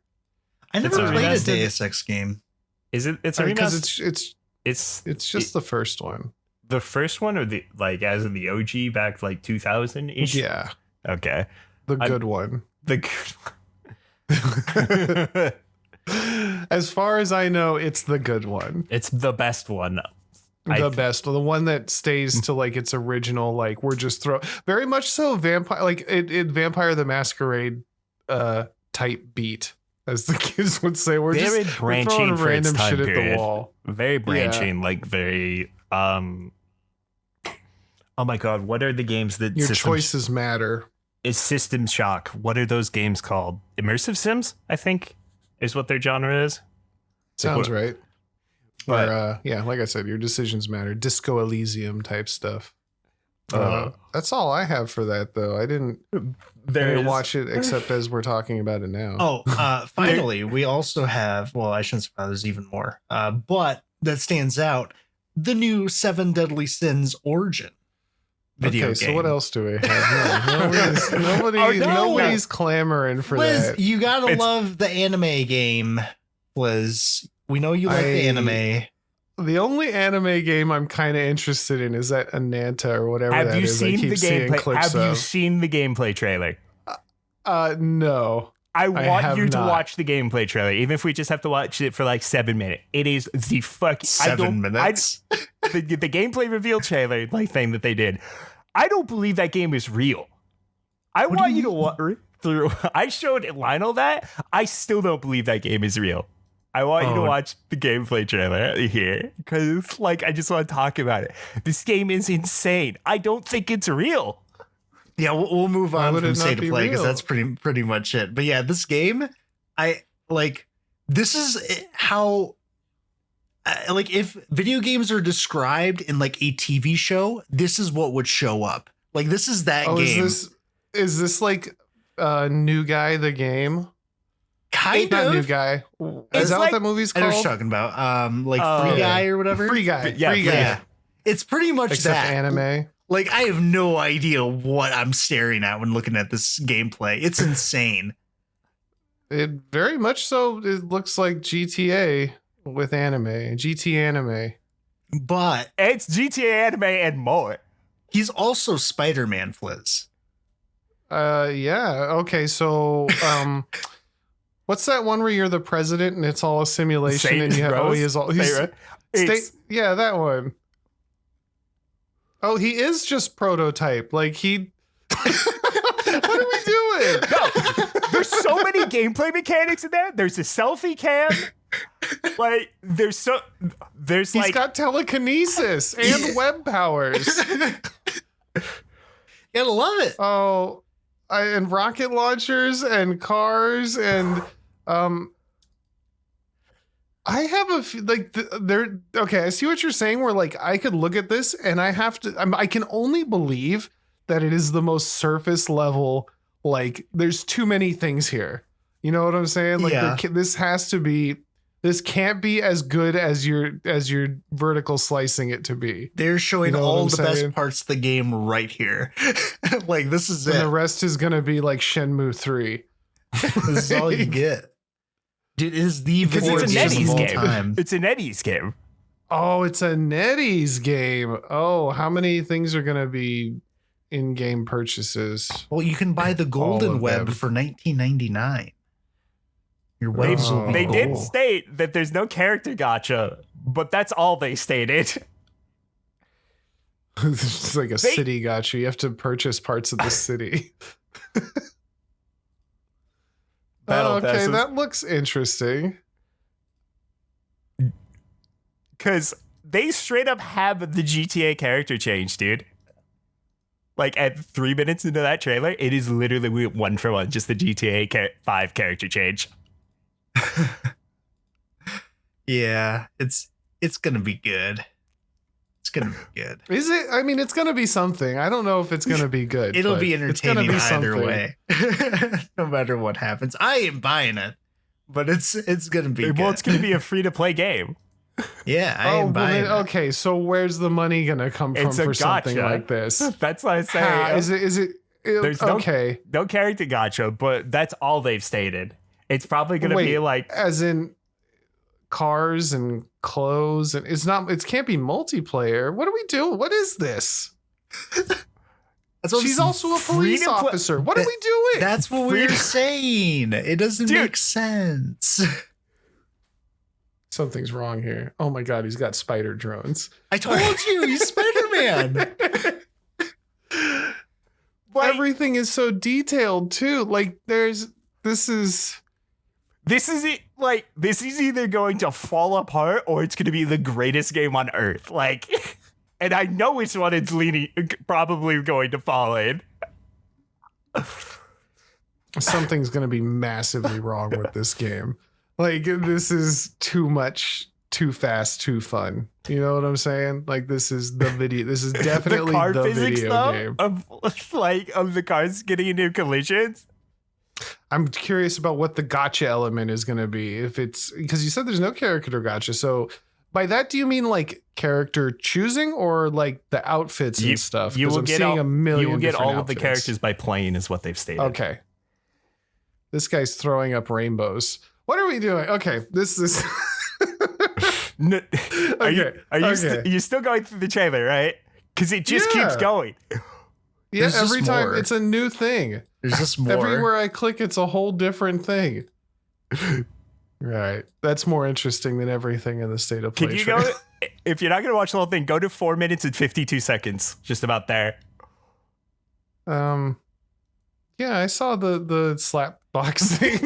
I never played a Deus Ex game. Is it? It's a remaster. It's just the first one. The first one, or the like, as in the OG back like 2000 ish. Yeah. Okay. The good one. The good one. As far as I know, it's the good one. It's the best one. The best, the one that stays to like its original, like we're just very much so vampire, like it Vampire the Masquerade type beat, as the kids would say. We're branching for random its time shit period. at the wall. Very branching, like very oh my god, what are the games that your choices matter? Is System Shock. What are those games called? Immersive Sims, I think, is what their genre is. Sounds like, right. Or yeah, like I said, your decisions matter. Disco Elysium type stuff. That's all I have for that, though. I didn't watch it except as we're talking about it now. Oh, finally, we also have. Well, I shouldn't say there's even more, but that stands out: the new 7 Deadly Sins Origin video game. So what else do we have? Nobody's clamoring for Fliz, that. you gotta love the anime game, Fliz. We know you like the anime. The only anime game I'm kind of interested in is that Ananta or whatever have that you is. Seen the gameplay? Have you seen the gameplay trailer? No. I want you to watch the gameplay trailer, even if we just have to watch it for like 7 minutes. It is the fucking 7 minutes. The gameplay reveal trailer, like thing that they did. I don't believe that game is real. I want you to walk through. I showed Lionel that. I still don't believe that game is real. I want you to watch the gameplay trailer here because, like, I just want to talk about it. This game is insane. I don't think it's real. Yeah, we'll move on from State of Play because that's pretty much it. But yeah, this game, this is how, like, if video games are described in like a TV show, this is what would show up. Like, this is that game. Is this like New Guy the game? Kind Not of. New Guy. Is that like, what that movie's called? I know what you're talking about. Free Guy or whatever. Free Guy. Yeah, Free Guy. Yeah. It's pretty much Except that. anime. Like, I have no idea what I'm staring at when looking at this gameplay. It's insane. It very much so. It looks like GTA with anime. GTAnime. But it's GTAnime and more. He's also Spider-Man, Fliz. Yeah. Okay. So, what's that one where you're the president and it's all a simulation Satan's and you have Rose? Yeah, that one. Oh, he is just prototype. Like he. What are we doing? No, there's so many gameplay mechanics in there. There's a selfie cam. Like he's got telekinesis and web powers. Gotta love it. Oh, and rocket launchers and cars and I have okay. I see what you're saying. Where like I could look at this and I can only believe that it is the most surface level. Like there's too many things here. You know what I'm saying? Like yeah. this has to be This can't be as good as you're vertical slicing it to be. They're showing You know what all I'm the saying? best parts of the game right here. Like, this is And it. the rest is gonna be like Shenmue 3. This is all you get. Dude, it is the Because video it's a game NetEase of all game. time. It's a NetEase game. Oh, it's a NetEase game. Oh, how many things are gonna be in-game purchases? Well, you can buy the All Golden of Web them. for $19.99. Your webs will be They did gold. state that there's no character gacha, but that's all they stated. It's like a city gotcha. You have to purchase parts of the city. Battle okay, passes. that looks interesting. Because they straight up have the GTA character change, dude. Like at 3 minutes into that trailer, it is literally 1 for 1, just the GTA 5 character change. Yeah, it's gonna be good. It's gonna be good. Is it? I mean, it's going to be something. I don't know if it's going to be good. It'll but be it's gonna entertaining be either something. way. No matter what happens. I ain't buying it, but it's gonna be Well, good. it's going to be a free-to-play game. Yeah, I Oh, ain't well, buying then, it. okay. So where's the money going to come from It's a for something gotcha. like this? That's what I say. Is it? There's no- okay. No character gacha, but that's all they've stated. It's probably going to be Wait, like... as in cars and clothes, and it's not. It can't be multiplayer. What are we doing? What is this? That's what She's I'm- also a police free-to-play- officer. What are we doing? That's what we're saying. It doesn't Dude. make sense. Something's wrong here. Oh my god, he's got spider drones. I told you, he's Spider-Man. Everything is so detailed too. Like this is This is it. Like, this is either going to fall apart or it's going to be the greatest game on earth. Like, and I know which one it's probably going to fall in. something's going to be massively wrong with this game. Like this is too much, too fast, too fun. You know what I'm saying? Like this is the video. This is definitely the car the physics, video though, game. of the cars getting into collisions. I'm curious about what the gotcha element is going to be. If it's because you said there's no character gotcha. So by that, do you mean like character choosing or like the outfits and stuff? You 'Cause will I'm get seeing all, a million. you will get different all of the outfits. characters by playing, is what they've stated. Okay. This guy's throwing up rainbows. What are we doing? Okay, this is. Are Okay, okay. you're still going through the trailer, right? Because it just keeps Yeah. going. Yeah, There's just every time more. it's a new thing. There's just more. Everywhere I click, it's a whole different thing. Right. That's more interesting than everything in the state of play. Can you go? If you're not going to watch the whole thing, go to 4 minutes and 52 seconds. Just about there. Yeah, I saw the slap boxing.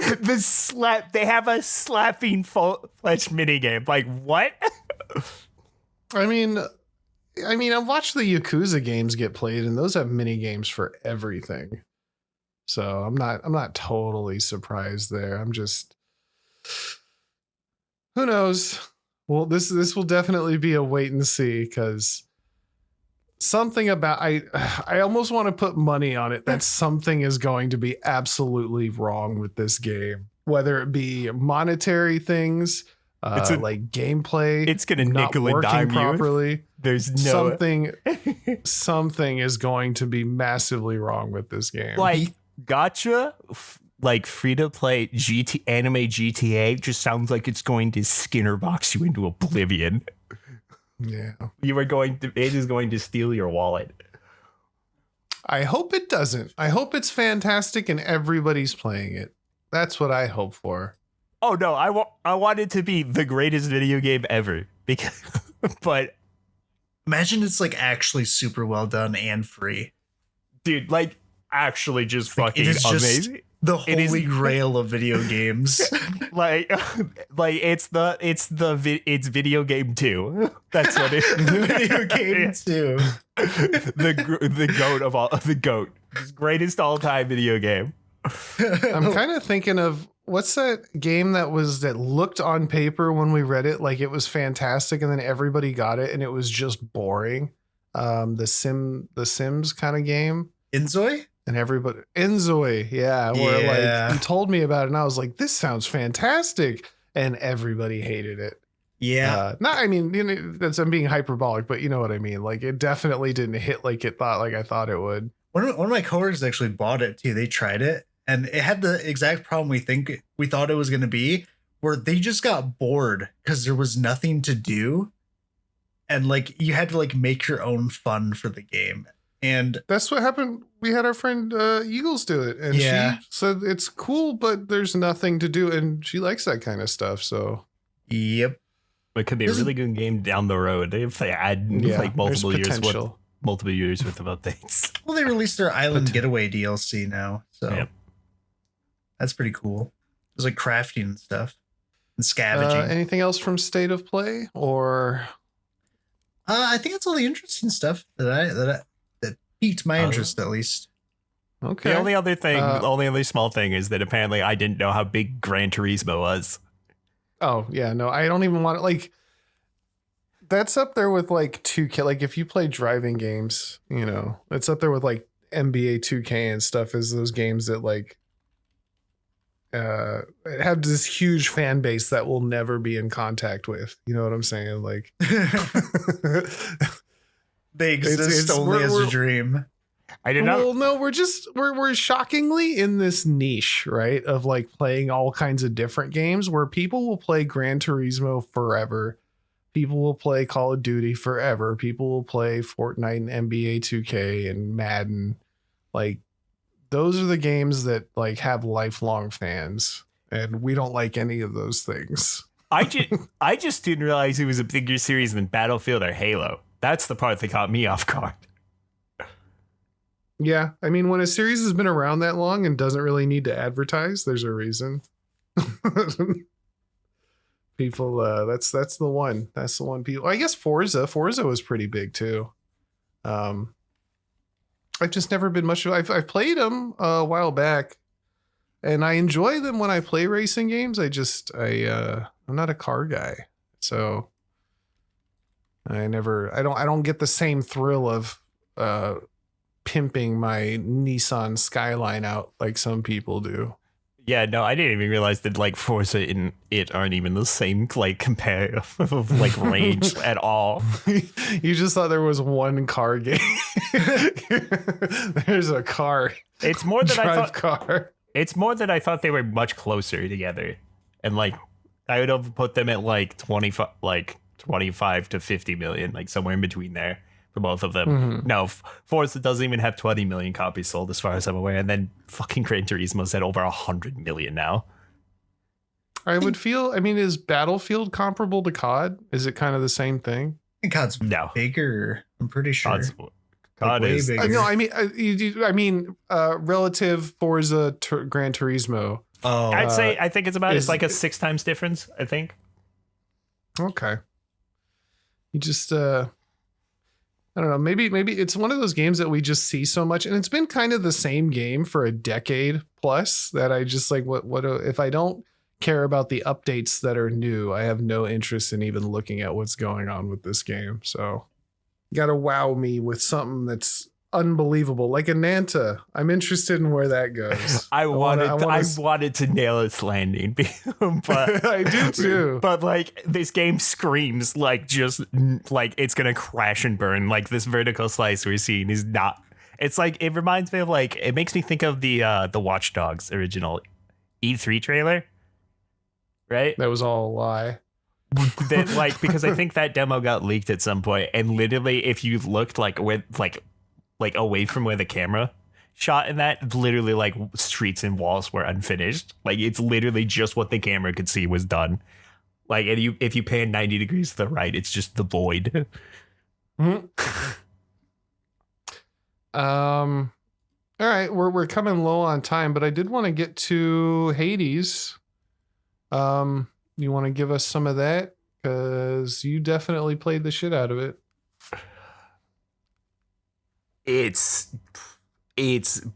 They have a slapping full-fledged minigame. Like, what? I mean, I've watched the Yakuza games get played, and those have mini games for everything. So I'm not totally surprised there. I'm just, who knows? Well, this will definitely be a wait and see, because something about I almost want to put money on it that something is going to be absolutely wrong with this game, whether it be monetary things, like gameplay. It's gonna not nickel and working dime you. properly. There's no Something is going to be massively wrong with this game. like gotcha. Like free to play anime GTA just sounds like it's going to Skinner box you into oblivion. Yeah. It is going to steal your wallet. I hope it doesn't. I hope it's fantastic and everybody's playing it. That's what I hope for. Oh no, I want it to be the greatest video game ever. Because, but Imagine it's like actually super well done and free. dude, like actually just Like, fucking it is just amazing. The It is- holy grail of video games. like it's video game 2. That's what it is. Video game too. the goat of all the goat. Greatest all-time video game. I'm kind of thinking of what's that game that looked on paper when we read it like it was fantastic, and then everybody got it and it was just boring. The Sims kind of game. Inzoi? And everybody, Enzoi, yeah, where like you told me about it, and I was like, "This sounds fantastic." and everybody hated it. Yeah. I mean, I'm being hyperbolic, but you know what I mean. Like, it definitely didn't hit like I thought it would. One of my coworkers actually bought it too. They tried it, and it had the exact problem we thought it was going to be, where they just got bored because there was nothing to do, and like you had to like make your own fun for the game. And that's what happened. We had our friend Eagles do it, and she said it's cool, but there's nothing to do, and she likes that kind of stuff. So, yep, it could be a really good game down the road if they add like multiple years worth of updates. Well, they released their Island Getaway DLC now, so that's pretty cool. There's like crafting and stuff and scavenging. Anything else from State of Play, or? I think that's all the interesting stuff that piqued my interest, at least. Okay. The only other small thing is that apparently I didn't know how big Gran Turismo was. Oh yeah, no, I don't even want to like. That's up there with like 2K. Like if you play driving games, you know, it's up there with like NBA 2K and stuff. Is those games that like have this huge fan base that will never be in contact with. You know what I'm saying? Like. They exist only as a dream. I did not. Well, no, we're shockingly in this niche, right? Of like playing all kinds of different games where people will play Gran Turismo forever. People will play Call of Duty forever. People will play Fortnite and NBA 2K and Madden. Like those are the games that like have lifelong fans, and we don't like any of those things. I just didn't realize it was a bigger series than Battlefield or Halo. That's the part that caught me off guard. Yeah, I mean, when a series has been around that long and doesn't really need to advertise, there's a reason. People, that's the one. That's the one. People, I guess Forza was pretty big too. I've just never been much. I've played them a while back, and I enjoy them when I play racing games. I'm not a car guy, so. I don't get the same thrill of pimping my Nissan Skyline out like some people do. Yeah, no, I didn't even realize that like Forza and it aren't even the same like comparative of like range at all. You just thought there was one car game. There's a car. It's more than I thought. Car. It's more that I thought they were much closer together, and like I would have put them at like 25 to 50 million, like somewhere in between there for both of them. Mm-hmm. No, Forza doesn't even have 20 million copies sold as far as I'm aware. And then fucking Gran Turismo's at over 100 million now. I would feel, I mean, is Battlefield comparable to COD? Is it kind of the same thing? I think COD's bigger. I'm pretty sure. COD is bigger. No, I mean, relative Forza Gran Turismo. Oh, I think it's about, it's like a 6 times difference, I think. Okay. You just I don't know, maybe it's one of those games that we just see so much, and it's been kind of the same game for a decade plus that I just like what if I don't care about the updates that are new, I have no interest in even looking at what's going on with this game. So you gotta wow me with something that's unbelievable, like Ananta. I'm interested in where that goes. I wanted to nail its landing, but I do too. But like this game screams like just like it's gonna crash and burn. Like this vertical slice we're seeing is not. It's like it reminds me of like it makes me think of the Watch Dogs original E3 trailer, right? That was all a lie. That like because I think that demo got leaked at some point, and literally if you looked like with like away from where the camera shot in that, literally like streets and walls were unfinished. Like it's literally just what the camera could see was done. Like and if you pan 90 degrees to the right, it's just the void. Mm-hmm. All right, we're coming low on time, but I did want to get to Hades. You want to give us some of that? Because you definitely played the shit out of it. It's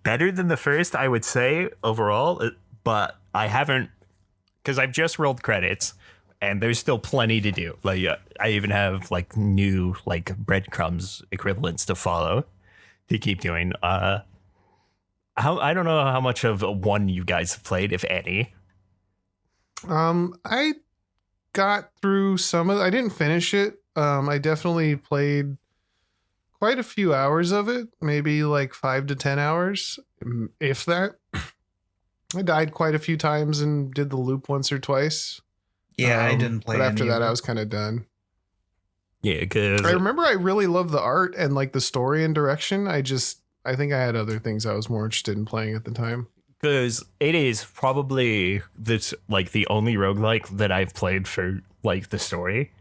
better than the first, I would say, overall, but I haven't, because I've just rolled credits and there's still plenty to do. Like I even have like new like breadcrumbs equivalents to follow to keep doing. I don't know how much of one you guys have played, if any. I got through some of. I didn't finish it. I definitely played quite a few hours of it, maybe like 5 to 10 hours, if that. I died quite a few times and did the loop once or twice. Yeah, I didn't play. But after any that, of I it. was kind of done. Yeah, because I remember I really loved the art and like the story and direction. I think I had other things I was more interested in playing at the time. Because it is probably this like the only roguelike that I've played for like the story,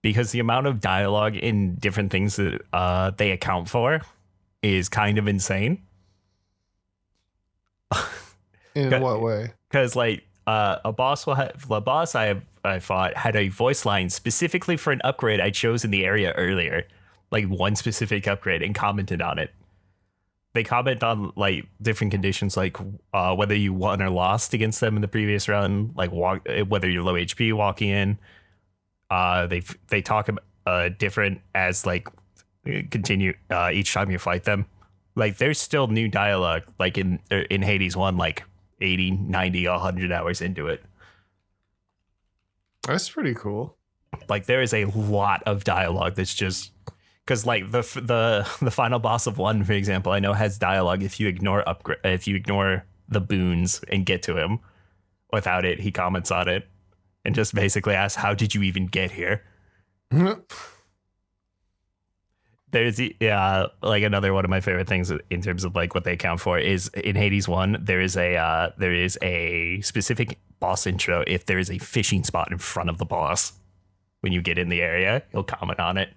because the amount of dialogue in different things that they account for is kind of insane. In what way? Because like a boss will have the boss I fought had a voice line specifically for an upgrade I chose in the area earlier, like one specific upgrade, and commented on it. They comment on like different conditions, like whether you won or lost against them in the previous run, like whether you're low HP walking in. They talk about different as like continue each time you fight them. Like there's still new dialogue like in Hades 1, like 80, 90, 100 hours into it. That's pretty cool. Like there is a lot of dialogue that's just because like the final boss of 1, for example, I know has dialogue if you ignore the boons and get to him. Without it, he comments on it and just basically asks, "How did you even get here?" There's like another one of my favorite things in terms of like what they account for is in Hades 1, there is a specific boss intro. If there is a fishing spot in front of the boss when you get in the area, he'll comment on it.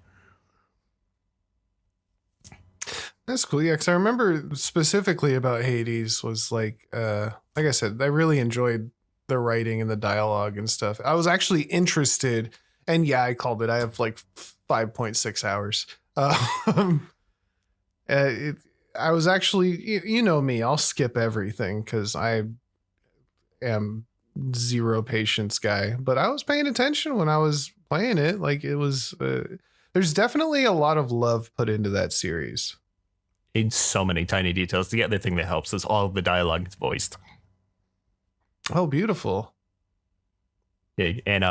That's cool. Yeah, because I remember specifically about Hades was like I said, I really enjoyed the writing and the dialogue and stuff. I was actually interested, and yeah, I called it. I have like 5.6 hours. I was actually, you know me, I'll skip everything because I am zero patience guy. But I was paying attention when I was playing it. Like it was, there's definitely a lot of love put into that series. In so many tiny details. The other thing that helps is all of the dialogue is voiced. Oh, beautiful. Yeah, and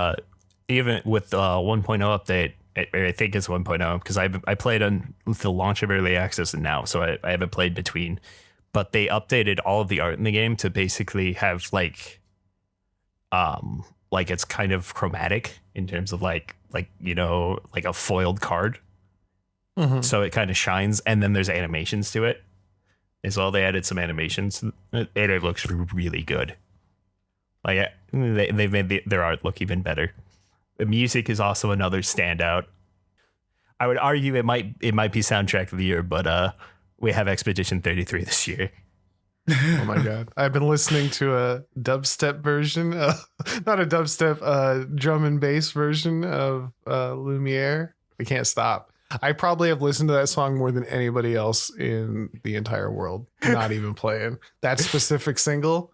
even with 1.0 update, I think it's 1.0 because I played on the launch of early access and now, so I haven't played between. But they updated all of the art in the game to basically have like it's kind of chromatic in terms of like you know, like a foiled card. Mm-hmm. So it kind of shines, and then there's animations to it as well. They added some animations, and it looks really good. Like they've made their art look even better. The music is also another standout. I would argue it might be soundtrack of the year, but we have Expedition 33 this year. Oh my god! I've been listening to a dubstep version, not a dubstep, drum and bass version of Lumiere. I can't stop. I probably have listened to that song more than anybody else in the entire world. Not even playing that specific single.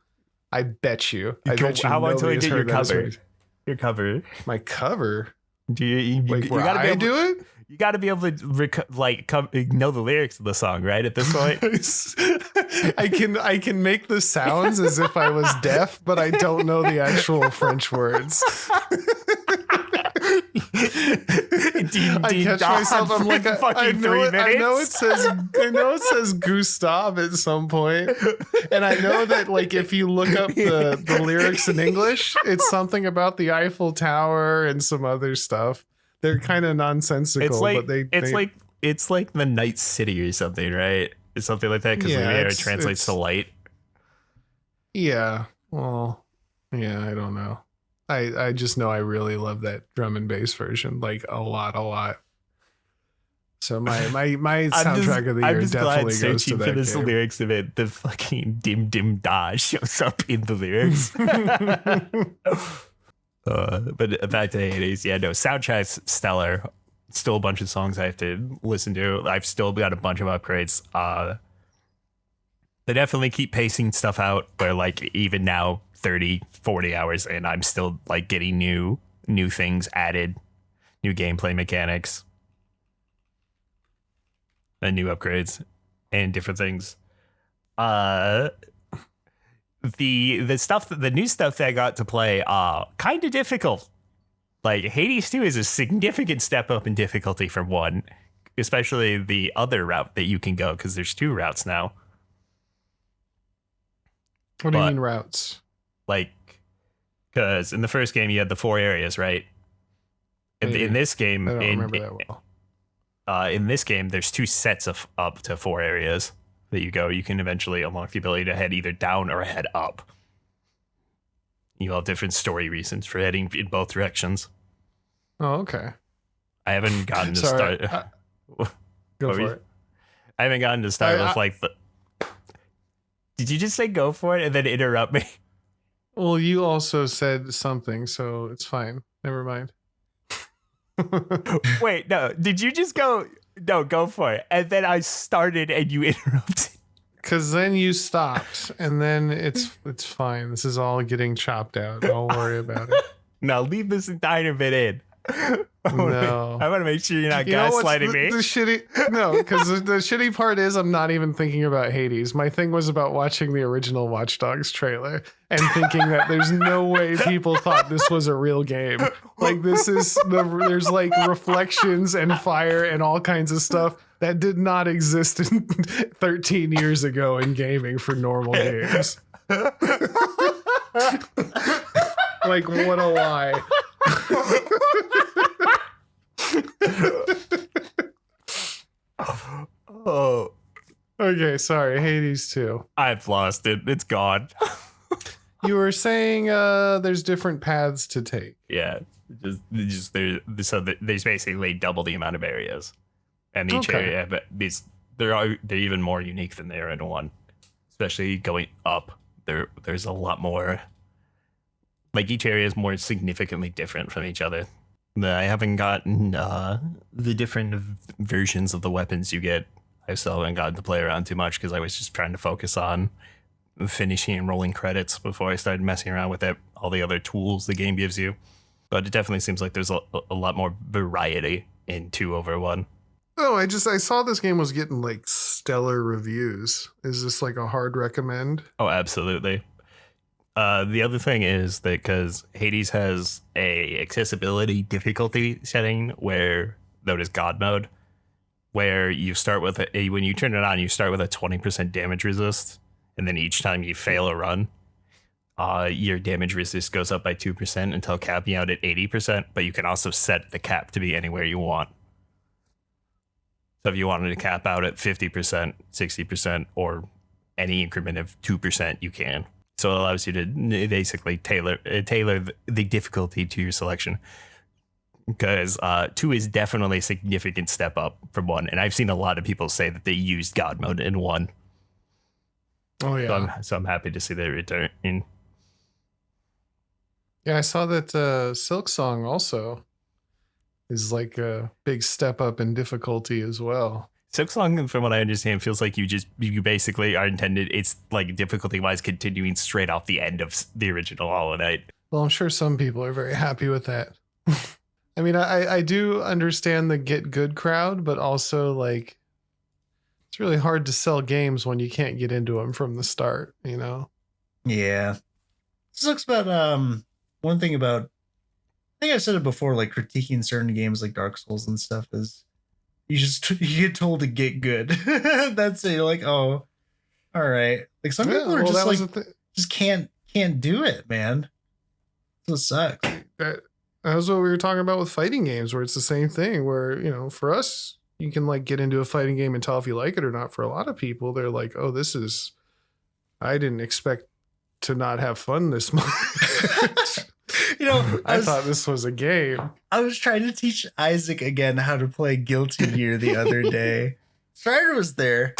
I bet you. How about until you get your cover? Your cover. My cover. Do you gotta be able to do it? You got to be able to know the lyrics of the song, right? At this point, I can make the sounds as if I was deaf, but I don't know the actual French words. I catch myself. I'm like, I know it says Gustave at some point, and I know that like if you look up the lyrics in English, it's something about the Eiffel Tower and some other stuff. They're kind of nonsensical, but it's like the Night City or something, right? It's something like that because it translates to light. Yeah. Well, yeah, I don't know. I just know I really love that drum and bass version, like a lot. So my soundtrack of the year definitely goes to that for this game. Lyrics of it. The fucking dim dim da shows up in the lyrics. But back to Hades, yeah, no, soundtrack's stellar. Still a bunch of songs I have to listen to. I've still got a bunch of upgrades. They definitely keep pacing stuff out where like even now 30, 40 hours and I'm still like getting new things added, new gameplay mechanics, and new upgrades and different things. The the new stuff that I got to play, kind of difficult. Like Hades 2 is a significant step up in difficulty from 1, especially the other route that you can go, because there's 2 routes now. What do you mean routes? Like, because in the first game you had the 4 areas, right? In this game, I don't remember that well. In this game, there's 2 sets of up to 4 areas that you go. You can eventually unlock the ability to head either down or head up. You have different story reasons for heading in both directions. Oh, okay. I haven't gotten to start. Go for it. I haven't gotten to start with like the. Did you just say go for it and then interrupt me? Well, you also said something, so it's fine. Never mind. Wait, no. Did you just go? No, go for it. And then I started and you interrupted. Because then you stopped, and then it's fine. This is all getting chopped out. Don't worry about it. No, leave this entire bit in. I want to make sure you're not gaslighting me. Because the shitty part is I'm not even thinking about Hades. My thing was about watching the original Watch Dogs trailer and thinking that there's no way people thought this was a real game. Like there's like reflections and fire and all kinds of stuff that did not exist 13 years ago in gaming for normal games. Like, what a lie. Oh. Okay, sorry. Hades 2. I've lost it. It's gone. You were saying there's different paths to take. Yeah. There's basically double the amount of areas. And each area, but they're even more unique than they are in 1. Especially going up, there's a lot more. Like each area is more significantly different from each other. I haven't gotten the different versions of the weapons you get. I still haven't gotten to play around too much because I was just trying to focus on finishing and rolling credits before I started messing around with all the other tools the game gives you. But it definitely seems like there's a lot more variety in 2 over 1. Oh, I saw this game was getting like stellar reviews. Is this like a hard recommend? Oh, absolutely. The other thing is that because Hades has a accessibility difficulty setting where known as God mode, where you start with when you turn it on, you start with a 20% damage resist, and then each time you fail a run, your damage resist goes up by 2% until capping out at 80%. But you can also set the cap to be anywhere you want. So if you wanted to cap out at 50%, 60%, or any increment of 2%, you can. So it allows you to basically tailor the difficulty to your selection. Because 2 is definitely a significant step up from 1. And I've seen a lot of people say that they used God mode in 1. Oh, yeah. So I'm happy to see the return. Yeah, I saw that Silk Song also is like a big step up in difficulty as well. Silksong, from what I understand, feels like you basically are intended. It's like difficulty wise continuing straight off the end of the original Hollow Knight. Well, I'm sure some people are very happy with that. I mean, I do understand the get good crowd, but also like it's really hard to sell games when you can't get into them from the start, you know? Yeah. This looks about one thing about, I think I said it before, like critiquing certain games like Dark Souls and stuff is you get told to get good. That's it. You're like, oh, all right. Like some people are just like just can't do it, man. So it sucks. That was what we were talking about with fighting games, where it's the same thing. Where, you know, for us, you can like get into a fighting game and tell if you like it or not. For a lot of people, they're like, oh, I didn't expect to not have fun this much. You know, I thought this was a game. I was trying to teach Isaac again how to play Guilty Gear the other day. Strider was there.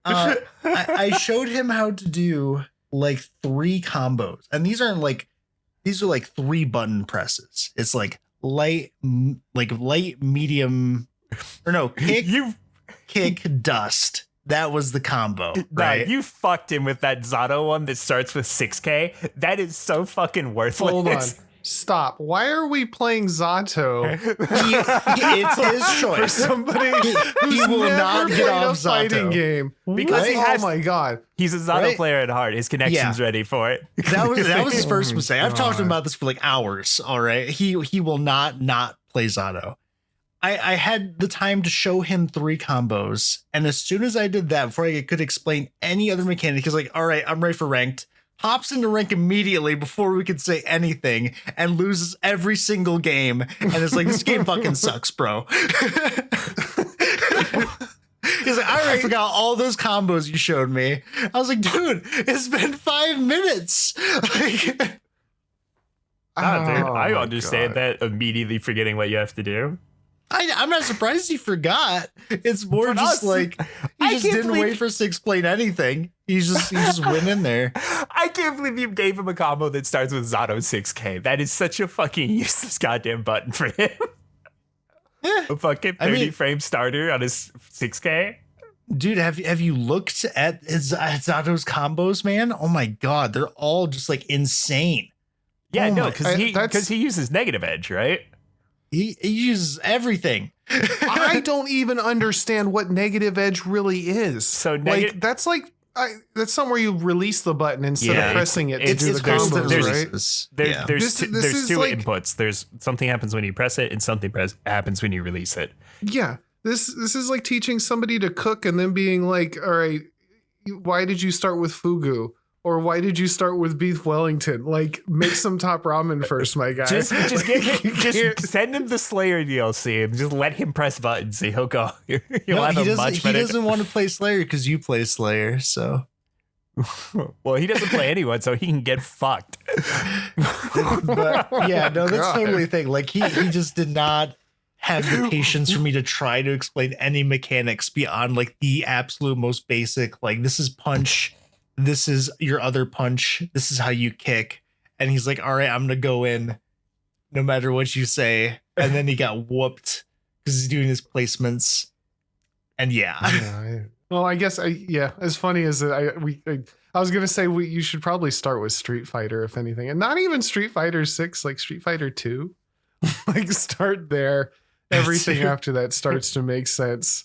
I showed him how to do like 3 combos, and these are like 3 button presses. It's like light, medium, or no, kick, dust. That was the combo, right? No, you fucked him with that Zato one that starts with 6K. That is so fucking worthless. Hold on. Stop. Why are we playing Zato? It's his choice. Somebody he will never not get played off a fighting Zato. game. Because What? he has- Oh my god. He's a Zato Right? player at heart. His connection's ready for it. That was his first my mistake. I've talked to him God. about this for like hours. All right, he will not play Zato. I had the time to show him 3 combos, and as soon as I did that, before I could explain any other mechanic, he's like, "All right, I'm ready for ranked." Hops into rank immediately before we could say anything, and loses every single game. And it's like, this game fucking sucks, bro. He's like, I already forgot all those combos you showed me. I was like, dude, it's been 5 minutes. Like, Dude, Oh I my understand God. that immediately forgetting what you have to do. I'm not surprised he forgot. It's more But just us- like I he just can't didn't believe- wait for us to explain anything. He just went in there. I can't believe you gave him a combo that starts with Zato 6K. That is such a fucking useless goddamn button for him. A fucking 30 I mean- frame starter on his 6K. Dude, have you looked at Zato's combos, man? Oh my god, they're all just like insane. Yeah, Oh no, my- because he uses negative edge, right? He uses everything. I don't even understand what negative edge really is. So like that's somewhere you release the button instead Yeah, of pressing it to it's- do the there's- combos, there's- right? There's This there's is two like- inputs. There's something happens when you press it, and something happens when you release it. Yeah. This is like teaching somebody to cook and then being like, all right, why did you start with fugu? Or why did you start with beef Wellington? Like, make some top ramen first, my guy. Just send him the Slayer DLC and just let him press buttons. And he'll go. He'll No, have he a much he better. doesn't want to play Slayer because you play Slayer, so Well, he doesn't play anyone, so he can get fucked. but yeah, no, that's God. totally a thing. Like he just did not have the patience for me to try to explain any mechanics beyond like the absolute most basic, like this is punch, this is your other punch, this is how you kick. And he's like, all right, I'm gonna go in no matter what you say. And then he got whooped because he's doing his placements. And yeah. Well, I guess as funny as it, I was gonna say you should probably start with Street Fighter if anything, and not even Street Fighter 6, like Street Fighter 2. Like start there. Everything after that starts to make sense.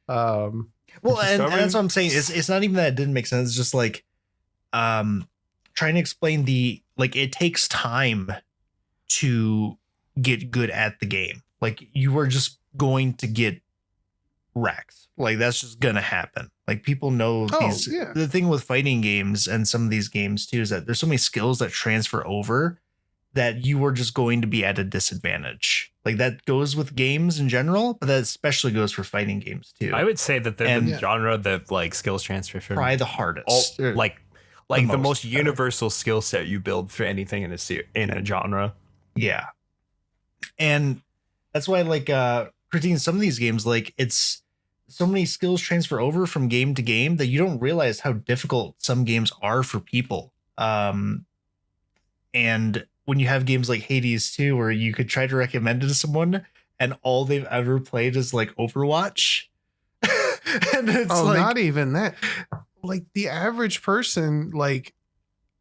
Well, and that's what I'm saying. It's not even that it didn't make sense. It's just like trying to explain it takes time to get good at the game. Like you are just going to get wrecked. Like that's just gonna happen. Like people know these. Yeah. The thing with fighting games and some of these games too is that there's so many skills that transfer over that you are just going to be at a disadvantage. Like that goes with games in general, but that especially goes for fighting games too. I would say that they're the And- genre that like skills transfer from Try the hardest. like the most most. universal skill set you build for anything in a genre. Yeah. And that's why like critiquing some of these games, like it's so many skills transfer over from game to game that you don't realize how difficult some games are for people. And when you have games like Hades 2, where you could try to recommend it to someone and all they've ever played is like Overwatch. And it's Not even that. Like the average person, like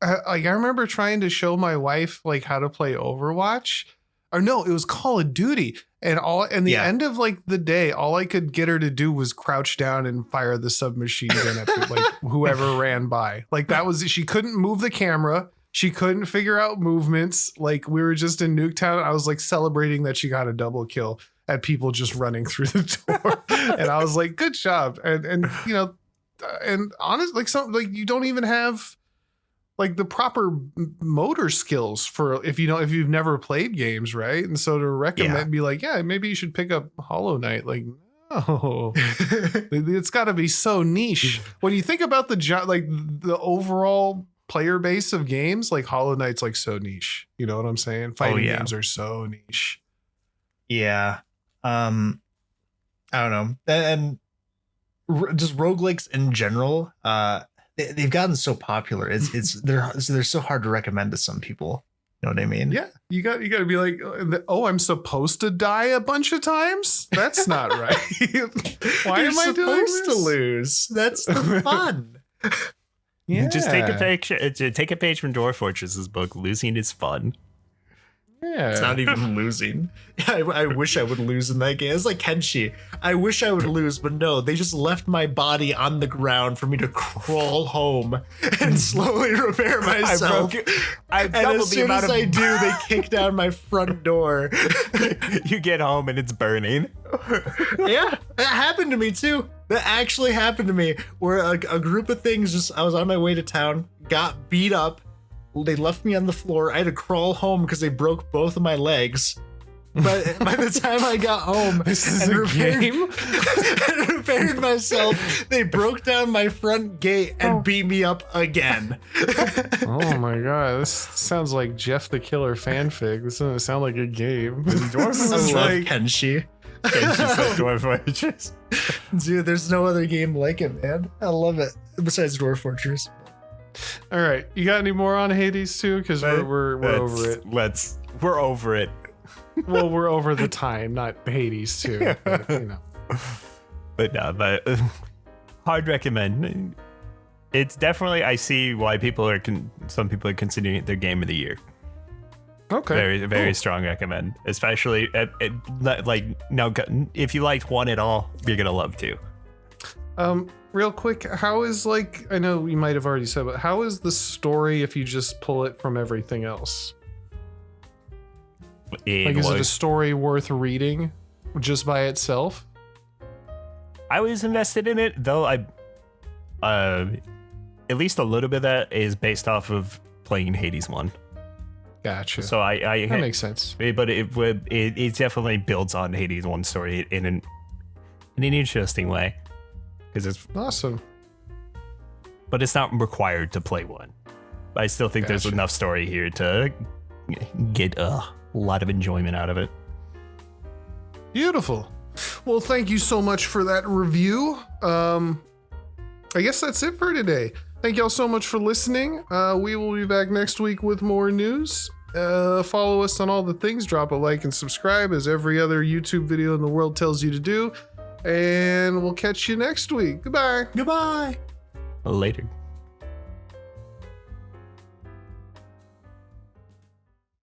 I remember trying to show my wife like how to play Overwatch, or no, it was Call of Duty, and the end of like the day, all I could get her to do was crouch down and fire the submachine gun at like whoever ran by. Like that was she couldn't move the camera. She couldn't figure out movements. Like we were just in Nuketown. I was like celebrating that she got a double kill at people just running through the door. And I was like, good job. And you know, and honestly, like you don't even have like the proper motor skills for if you've never played games, right? And so to recommend be like, yeah, maybe you should pick up Hollow Knight. Like, no, it's got to be so niche. When you think about the overall player base of games, like Hollow Knight's like so niche. You know what I'm saying? Fighting games are so niche. Yeah. I don't know. And just roguelikes in general, they've gotten so popular. They're so hard to recommend to some people. You know what I mean? Yeah. You got to be like, oh, I'm supposed to die a bunch of times? That's not right. Why You're am I doing supposed this? to lose? That's the fun. Yeah. Just take a page from Dwarf Fortress's book. Losing is fun. Yeah. It's not even losing. I wish I would lose in that game. It's like Kenshi. I wish I would lose, but no, they just left my body on the ground for me to crawl home and slowly repair myself. And as soon as I do, they kick down my front door. You get home and it's burning. Yeah, that happened to me too. That actually happened to me where a group of things I was on my way to town, got beat up. They left me on the floor. I had to crawl home because they broke both of my legs. But by the time I got home and repaired myself, they broke down my front gate and beat me up again. Oh my god, this sounds like Jeff the Killer fanfic. This doesn't sound like a game. I love Kenshi. Dwarf Fortress. Dude, there's no other game like it, man. I love it. Besides Dwarf Fortress. All right, you got any more on Hades 2? Because we're over it. We're over it. Well, we're over the time, not Hades 2. But, you know. But no, but hard recommend. It's definitely, I see why some people are considering it their game of the year. Okay. Very strong recommend. Especially now, if you liked one at all, you're gonna love two. Real quick, how is I know you might have already said, but how is the story if you just pull it from everything else? Is it a story worth reading just by itself? I was invested in it, though. At least a little bit of that is based off of playing Hades 1. Gotcha. So that makes sense. But it definitely builds on Hades 1 story in an interesting way. It's awesome. But it's not required to play one. I still think there's enough story here to get a lot of enjoyment out of it. Beautiful. Well, thank you so much for that review. I guess that's it for today. Thank y'all so much for listening. We will be back next week with more news. Follow us on all the things. Drop a like and subscribe as every other YouTube video in the world tells you to do. And we'll catch you next week. Goodbye. Goodbye. Later.